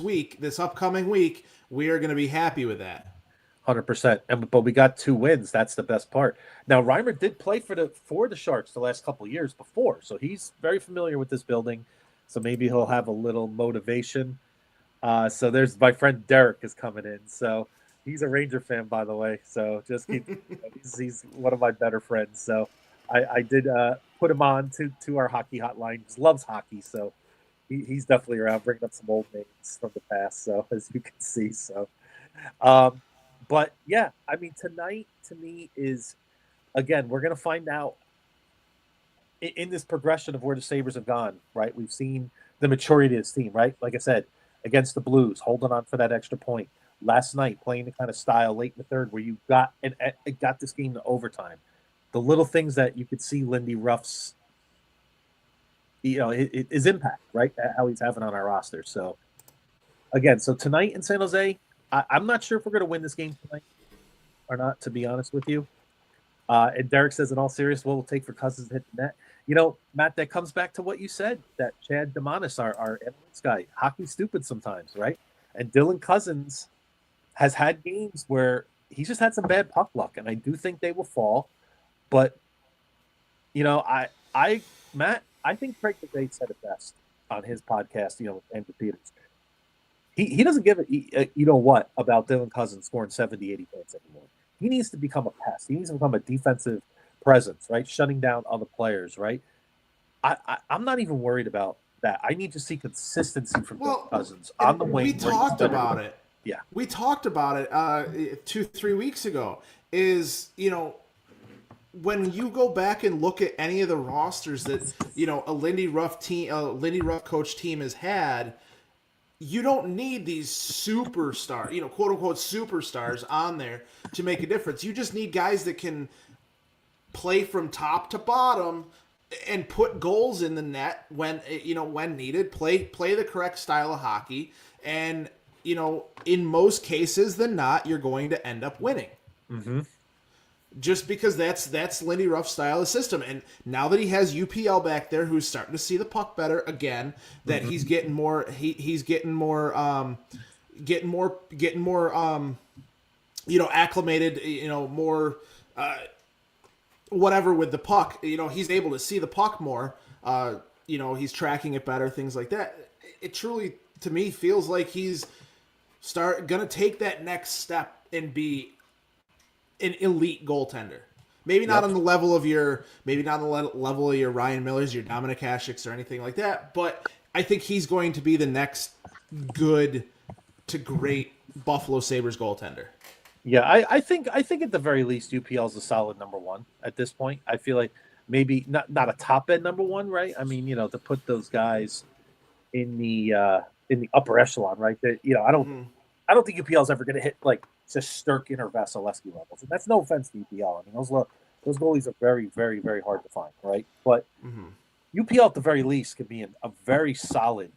Speaker 1: upcoming week, we are going to be happy with that.
Speaker 3: 100%. But we got 2 wins. That's the best part. Now Reimer did play for the Sharks the last couple of years before, so he's very familiar with this building. So maybe he'll have a little motivation. So there's my friend Derek is coming in. So he's a Ranger fan, by the way. So just keep he's one of my better friends. So I did put him on to our hockey hotline. He loves hockey, so he's definitely around, bringing up some old names from the past. So as you can see, so. But yeah, I mean, tonight to me is, again, we're going to find out in this progression of where the Sabres have gone, right? We've seen the maturity of this team, right? Like I said, against the Blues, holding on for that extra point. Last night, playing the kind of style late in the third where you got it got this game to overtime. The little things that you could see Lindy Ruff's, his impact, right? How he's having on our roster. So, again, so tonight in San Jose, I'm not sure if we're going to win this game tonight or not, to be honest with you. And Derek says, in all seriousness, what will take for Cousins to hit the net? Matt, that comes back to what you said, that Chad Demonis, our analytics guy, hockey's stupid sometimes, right? And Dylan Cousins has had games where he's just had some bad puck luck, and I do think they will fall. But, Matt, I think Craig McVay said it best on his podcast, Andrew Peters. He doesn't give it, about Dylan Cousins scoring 70, 80 points anymore. He needs to become a pest. He needs to become a defensive presence, right? Shutting down other players, right? I'm not even worried about that. I need to see consistency from Dylan Cousins on the wing.
Speaker 1: We talked about it.
Speaker 3: Yeah.
Speaker 1: We talked about it 2-3 weeks ago. Is, when you go back and look at any of the rosters that, a Lindy Ruff coach team has had, you don't need these superstars, quote unquote superstars on there to make a difference. You just need guys that can play from top to bottom and put goals in the net when needed, play the correct style of hockey. And, in most cases than not, you're going to end up winning.
Speaker 3: Mm-hmm.
Speaker 1: Just because that's Lindy Ruff's style of system. And now that he has UPL back there, who's starting to see the puck better again, that he's getting more, he's getting more acclimated, more, whatever with the puck, he's able to see the puck more, he's tracking it better, things like that. It truly, to me, feels like he's gonna take that next step and be an elite goaltender. Maybe not on the level of your Ryan Millers, your Dominic Hasek's, or anything like that, but I think he's going to be the next good to great Buffalo Sabres goaltender.
Speaker 3: Yeah, I think at the very least UPL is a solid number one at this point. I feel like maybe not a top end number one, right? I mean, to put those guys in the upper echelon, right? That I don't think UPL is ever going to hit like Shesterkin or Vasilevsky levels, and that's no offense to UPL. I mean, those goalies are very, very, very hard to find, right? But UPL at the very least could be a very solid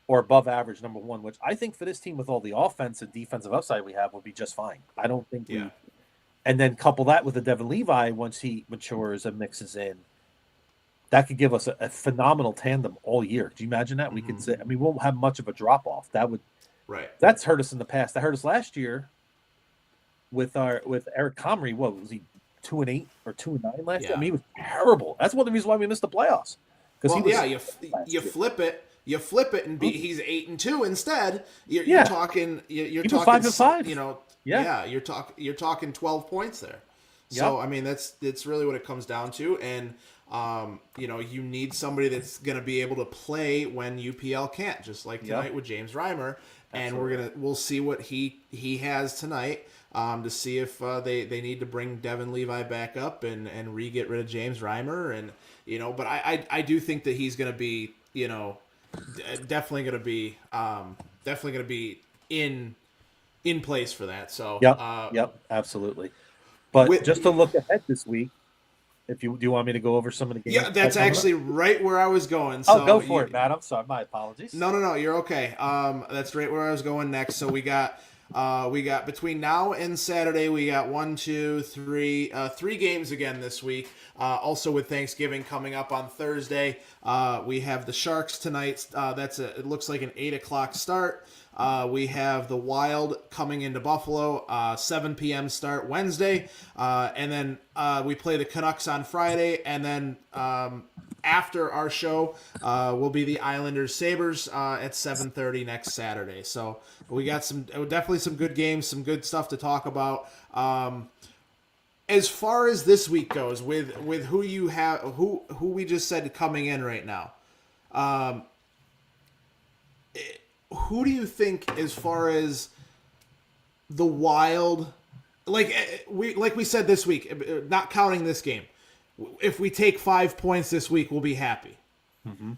Speaker 3: or above average number one, which I think for this team with all the offense and defensive upside we have would be just fine. I don't think and then couple that with the Devin Levi once he matures and mixes in, that could give us a phenomenal tandem all year. Could you imagine that? We could say, we won't have much of a drop off. That's hurt us in the past. That hurt us last year with Eric Comrie. What was he, 2-8 or 2-9 last year? I mean, he was terrible. That's one of the reasons why we missed the playoffs.
Speaker 1: You flip it, and he's 8-2 instead. You're talking
Speaker 3: 5-5.
Speaker 1: You're talking 12 points there. So I mean, that's really what it comes down to. And you need somebody that's going to be able to play when UPL can't, just like tonight with James Reimer. and we'll see what he has tonight. To see if they need to bring Devin Levi back up and get rid of James Reimer, and but I do think that he's going to be definitely going to be in place for that. So
Speaker 3: yep, absolutely. But just to look ahead this week, do you want me to go over some of the games?
Speaker 1: Yeah, that's actually right where I was going. So
Speaker 3: go for it, Matt. I'm sorry, my apologies.
Speaker 1: No, you're okay. That's right where I was going next. So we got between now and Saturday, we got 3 games again this week. Also with Thanksgiving coming up on Thursday, we have the Sharks tonight. It looks like an 8:00 start. We have the Wild coming into Buffalo, 7 p.m. start Wednesday, and then we play the Canucks on Friday, and then after our show will be the Islanders Sabres at 7:30 next Saturday. So we got definitely some good games, some good stuff to talk about. As far as this week goes, with who you have, who we just said coming in right now. Who do you think, as far as the Wild, like we said this week, not counting this game, if we take 5 points this week, we'll be happy.
Speaker 3: Mm-hmm.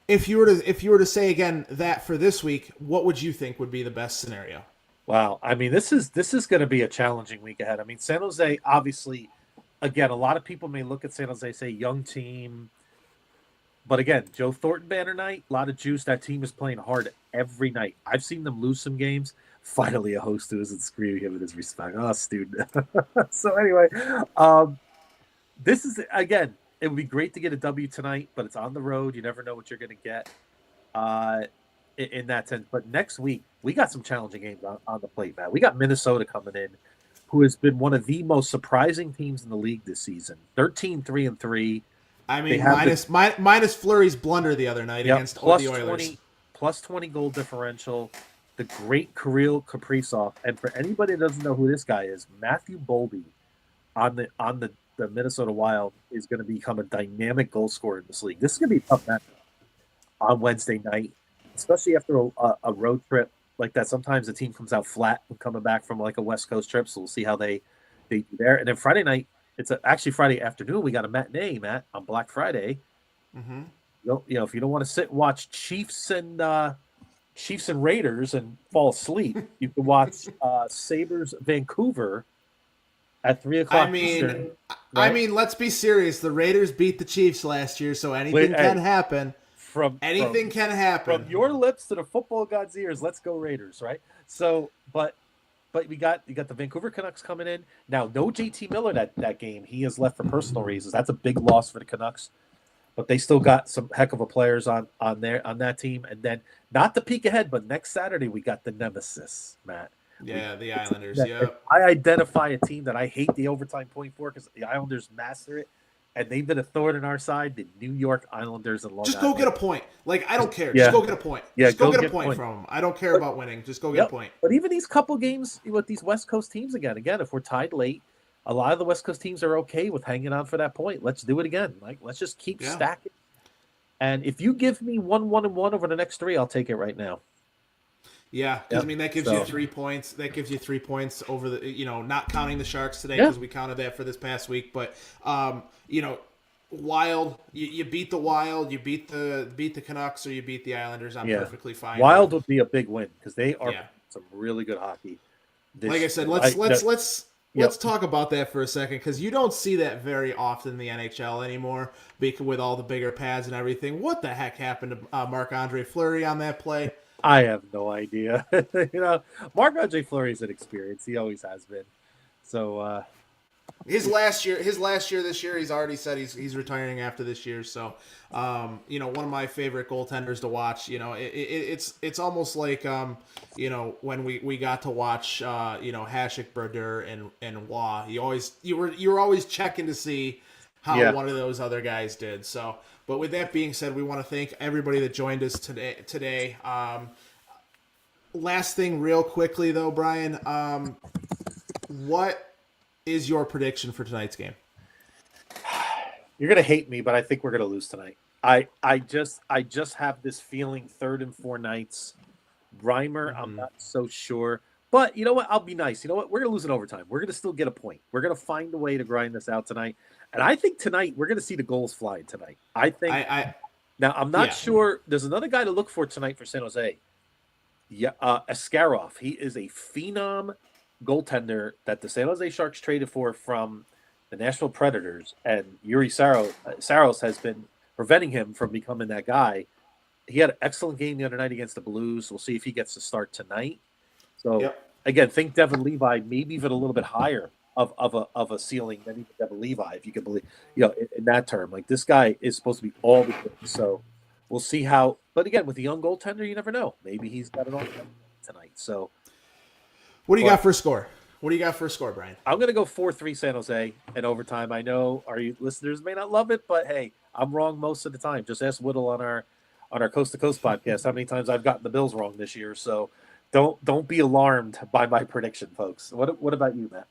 Speaker 1: If you were to say again that for this week, what would you think would be the best scenario?
Speaker 3: Wow, I mean, this is going to be a challenging week ahead. I mean, San Jose, obviously, again, a lot of people may look at San Jose, say young team. But again, Joe Thornton banner night, a lot of juice. That team is playing hard every night. I've seen them lose some games. Finally, a host who isn't screaming him in his respect. Oh, student. So anyway, this is, again, it would be great to get a W tonight, but it's on the road. You never know what you're going to get in that sense. But next week, we got some challenging games on the plate, Matt. We got Minnesota coming in, who has been one of the most surprising teams in the league this season. 13-3-3.
Speaker 1: I mean, minus Fleury's blunder the other night against the Oilers.
Speaker 3: Plus 20 goal differential. The great Kirill Kaprizov. And for anybody that doesn't know who this guy is, Matthew Boldy on the Minnesota Wild is going to become a dynamic goal scorer in this league. This is going to be a tough match on Wednesday night, especially after a road trip like that. Sometimes the team comes out flat when coming back from like a West Coast trip, so we'll see how they do there. And then Friday night, it's actually Friday afternoon. We got a matinee, Matt, on Black Friday.
Speaker 1: Mm-hmm.
Speaker 3: If you don't want to sit and watch Chiefs and Raiders and fall asleep, you can watch Sabres Vancouver at 3:00 Eastern. Right?
Speaker 1: I mean, let's be serious. The Raiders beat the Chiefs last year, so anything can happen. Anything can happen.
Speaker 3: From your lips to the football god's ears, let's go Raiders, right? So, but you got the Vancouver Canucks coming in. Now, no JT Miller that game. He is left for personal reasons. That's a big loss for the Canucks. But they still got some heck of a players on that team. And then, not to peek ahead, but next Saturday we got the nemesis, Matt.
Speaker 1: Yeah, the Islanders. Yeah.
Speaker 3: I identify a team that I hate the overtime point for because the Islanders master it. And they've been a thorn in our side, the New York Islanders and Long Island.
Speaker 1: Just go get a point. Like, I don't care.
Speaker 3: Yeah.
Speaker 1: Just go get a point.
Speaker 3: Yeah,
Speaker 1: just go get a point from them. I don't care about winning. Just go get a point.
Speaker 3: But even these couple games with these West Coast teams again, if we're tied late, a lot of the West Coast teams are okay with hanging on for that point. Let's do it again. Like, let's just keep stacking. And if you give me 1-1-1 over the next 3, I'll take it right now.
Speaker 1: Yeah, because I mean that gives you 3 points. That gives you 3 points over the not counting the Sharks today because we counted that for this past week. But Wild, you beat the Wild, you beat the Canucks, or you beat the Islanders. I'm perfectly fine.
Speaker 3: Wild would be a big win because they are some really good hockey.
Speaker 1: Like I said, let's talk about that for a second because you don't see that very often in the NHL anymore with all the bigger pads and everything. What the heck happened to Marc-Andre Fleury on that play?
Speaker 3: I have no idea. Marc-Andre Fleury is an experience. He always has been. So
Speaker 1: his last year this year, he's already said he's retiring after this year. So one of my favorite goaltenders to watch. It's almost like when we got to watch Hasek, Brodeur and Waugh. You were always checking to see how one of those other guys did. So, but with that being said, we want to thank everybody that joined us today. Last thing real quickly though, Brian, what is your prediction for tonight's game?
Speaker 3: You're gonna hate me, but I think we're gonna lose tonight. I just have this feeling 3rd and 4 nights. Reimer, I'm not so sure. But you know what? I'll be nice. You know what? We're going to lose in overtime. We're going to still get a point. We're going to find a way to grind this out tonight. And I think tonight we're going to see the goals flying tonight. I think. Now, I'm not sure. There's another guy to look for tonight for San Jose. Yeah, Askarov. He is a phenom goaltender that the San Jose Sharks traded for from the Nashville Predators. And Yuri Saros has been preventing him from becoming that guy. He had an excellent game the other night against the Blues. We'll see if he gets to start tonight. So, again, think Devin Levi, maybe even a little bit higher of a ceiling than even Devin Levi, if you can believe, in that term. Like, this guy is supposed to be all the good. So we'll see how. But again, with a young goaltender, you never know. Maybe he's got it all tonight. So,
Speaker 1: what do you got for a score? What do you got for a score, Brian?
Speaker 3: I'm going to go 4-3 San Jose in overtime. I know our listeners may not love it, but hey, I'm wrong most of the time. Just ask Whittle on our Coast to Coast podcast how many times I've gotten the Bills wrong this year. So don't be alarmed by my prediction, folks. What about you, Matt?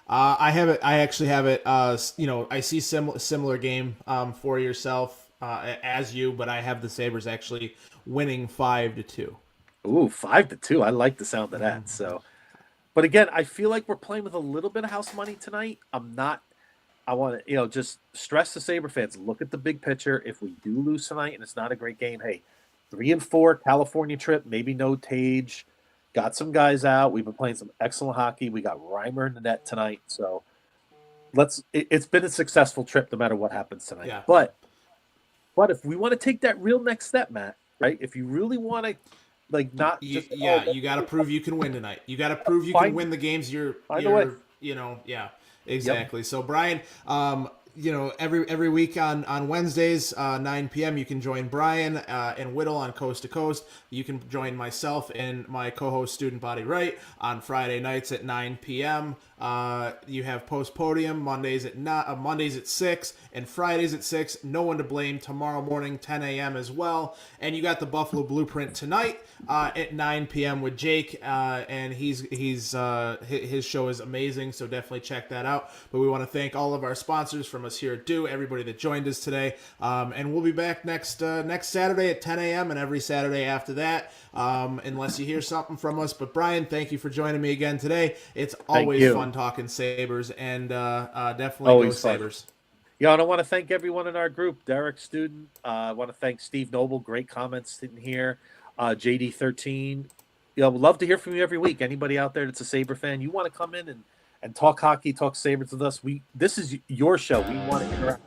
Speaker 1: I have it. I actually have it. I see similar game for yourself as you, but I have the Sabres actually winning 5-2.
Speaker 3: Ooh, 5-2. I like the sound of that. So, but again, I feel like we're playing with a little bit of house money tonight. I want to, just stress the Sabre fans. Look at the big picture. If we do lose tonight and it's not a great game, hey, 3-4 California trip, maybe no Tage. Got some guys out. We've been playing some excellent hockey. We got Reimer in the net tonight. So it's been a successful trip no matter what happens tonight.
Speaker 1: Yeah.
Speaker 3: But if we want to take that real next step, Matt, right? If you really want to,
Speaker 1: you got to prove you can win tonight. You got to prove you can win the games exactly. Yep. So Brian, every week on Wednesdays, 9 p.m., you can join Brian and Whittle on Coast to Coast. You can join myself and my co-host Student Body Right on Friday nights at 9 p.m. You have Post Podium Mondays at 6 and Fridays at 6. No one to blame. Tomorrow morning 10 a.m. as well. And you got the Buffalo Blueprint tonight at 9 p.m. with Jake, and his show is amazing. So definitely check that out. But we want to thank all of our sponsors from us here at Do, everybody that joined us today, and we'll be back next Saturday at 10 a.m. and every Saturday after that, unless you hear something from us. But Brian, thank you for joining me again today. It's always fun talking Sabres, and definitely
Speaker 3: always
Speaker 1: go Sabres.
Speaker 3: Yeah, and I want to thank everyone in our group. Derek Student, I want to thank Steve Noble. Great comments in here. JD13. We'd love to hear from you every week. Anybody out there that's a Sabre fan, you want to come in and talk hockey, talk Sabres with us. This is your show. We want to interact.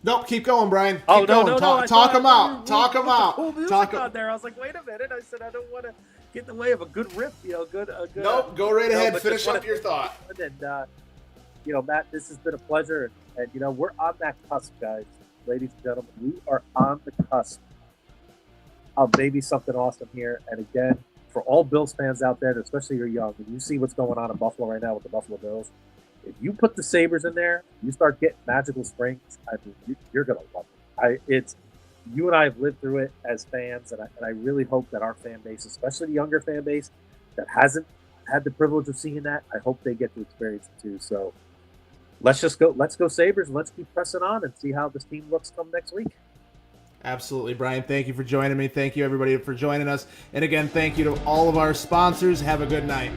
Speaker 1: Nope, keep going, Brian. Keep
Speaker 3: no,
Speaker 1: going.
Speaker 3: no,
Speaker 1: Talk them out. Talk them out.
Speaker 3: Cool music on there. I was like, wait a minute. I said I don't want to get in the way of a good riff. Good.
Speaker 1: Nope, go right ahead. Finish up your thought.
Speaker 2: And Matt, this has been a pleasure. And we're on that cusp, guys, ladies and gentlemen. We are on the cusp of maybe something awesome here. And again, for all Bills fans out there, especially you're young, and you see what's going on in Buffalo right now with the Buffalo Bills. If you put the Sabres in there, you start getting magical springs. I mean, you're going to love it. You and I have lived through it as fans, and I really hope that our fan base, especially the younger fan base that hasn't had the privilege of seeing that, I hope they get to experience it too. So let's go Sabres, and let's keep pressing on and see how this team looks come next week.
Speaker 1: Absolutely, Brian. Thank you for joining me. Thank you, everybody, for joining us. And again, thank you to all of our sponsors. Have a good night.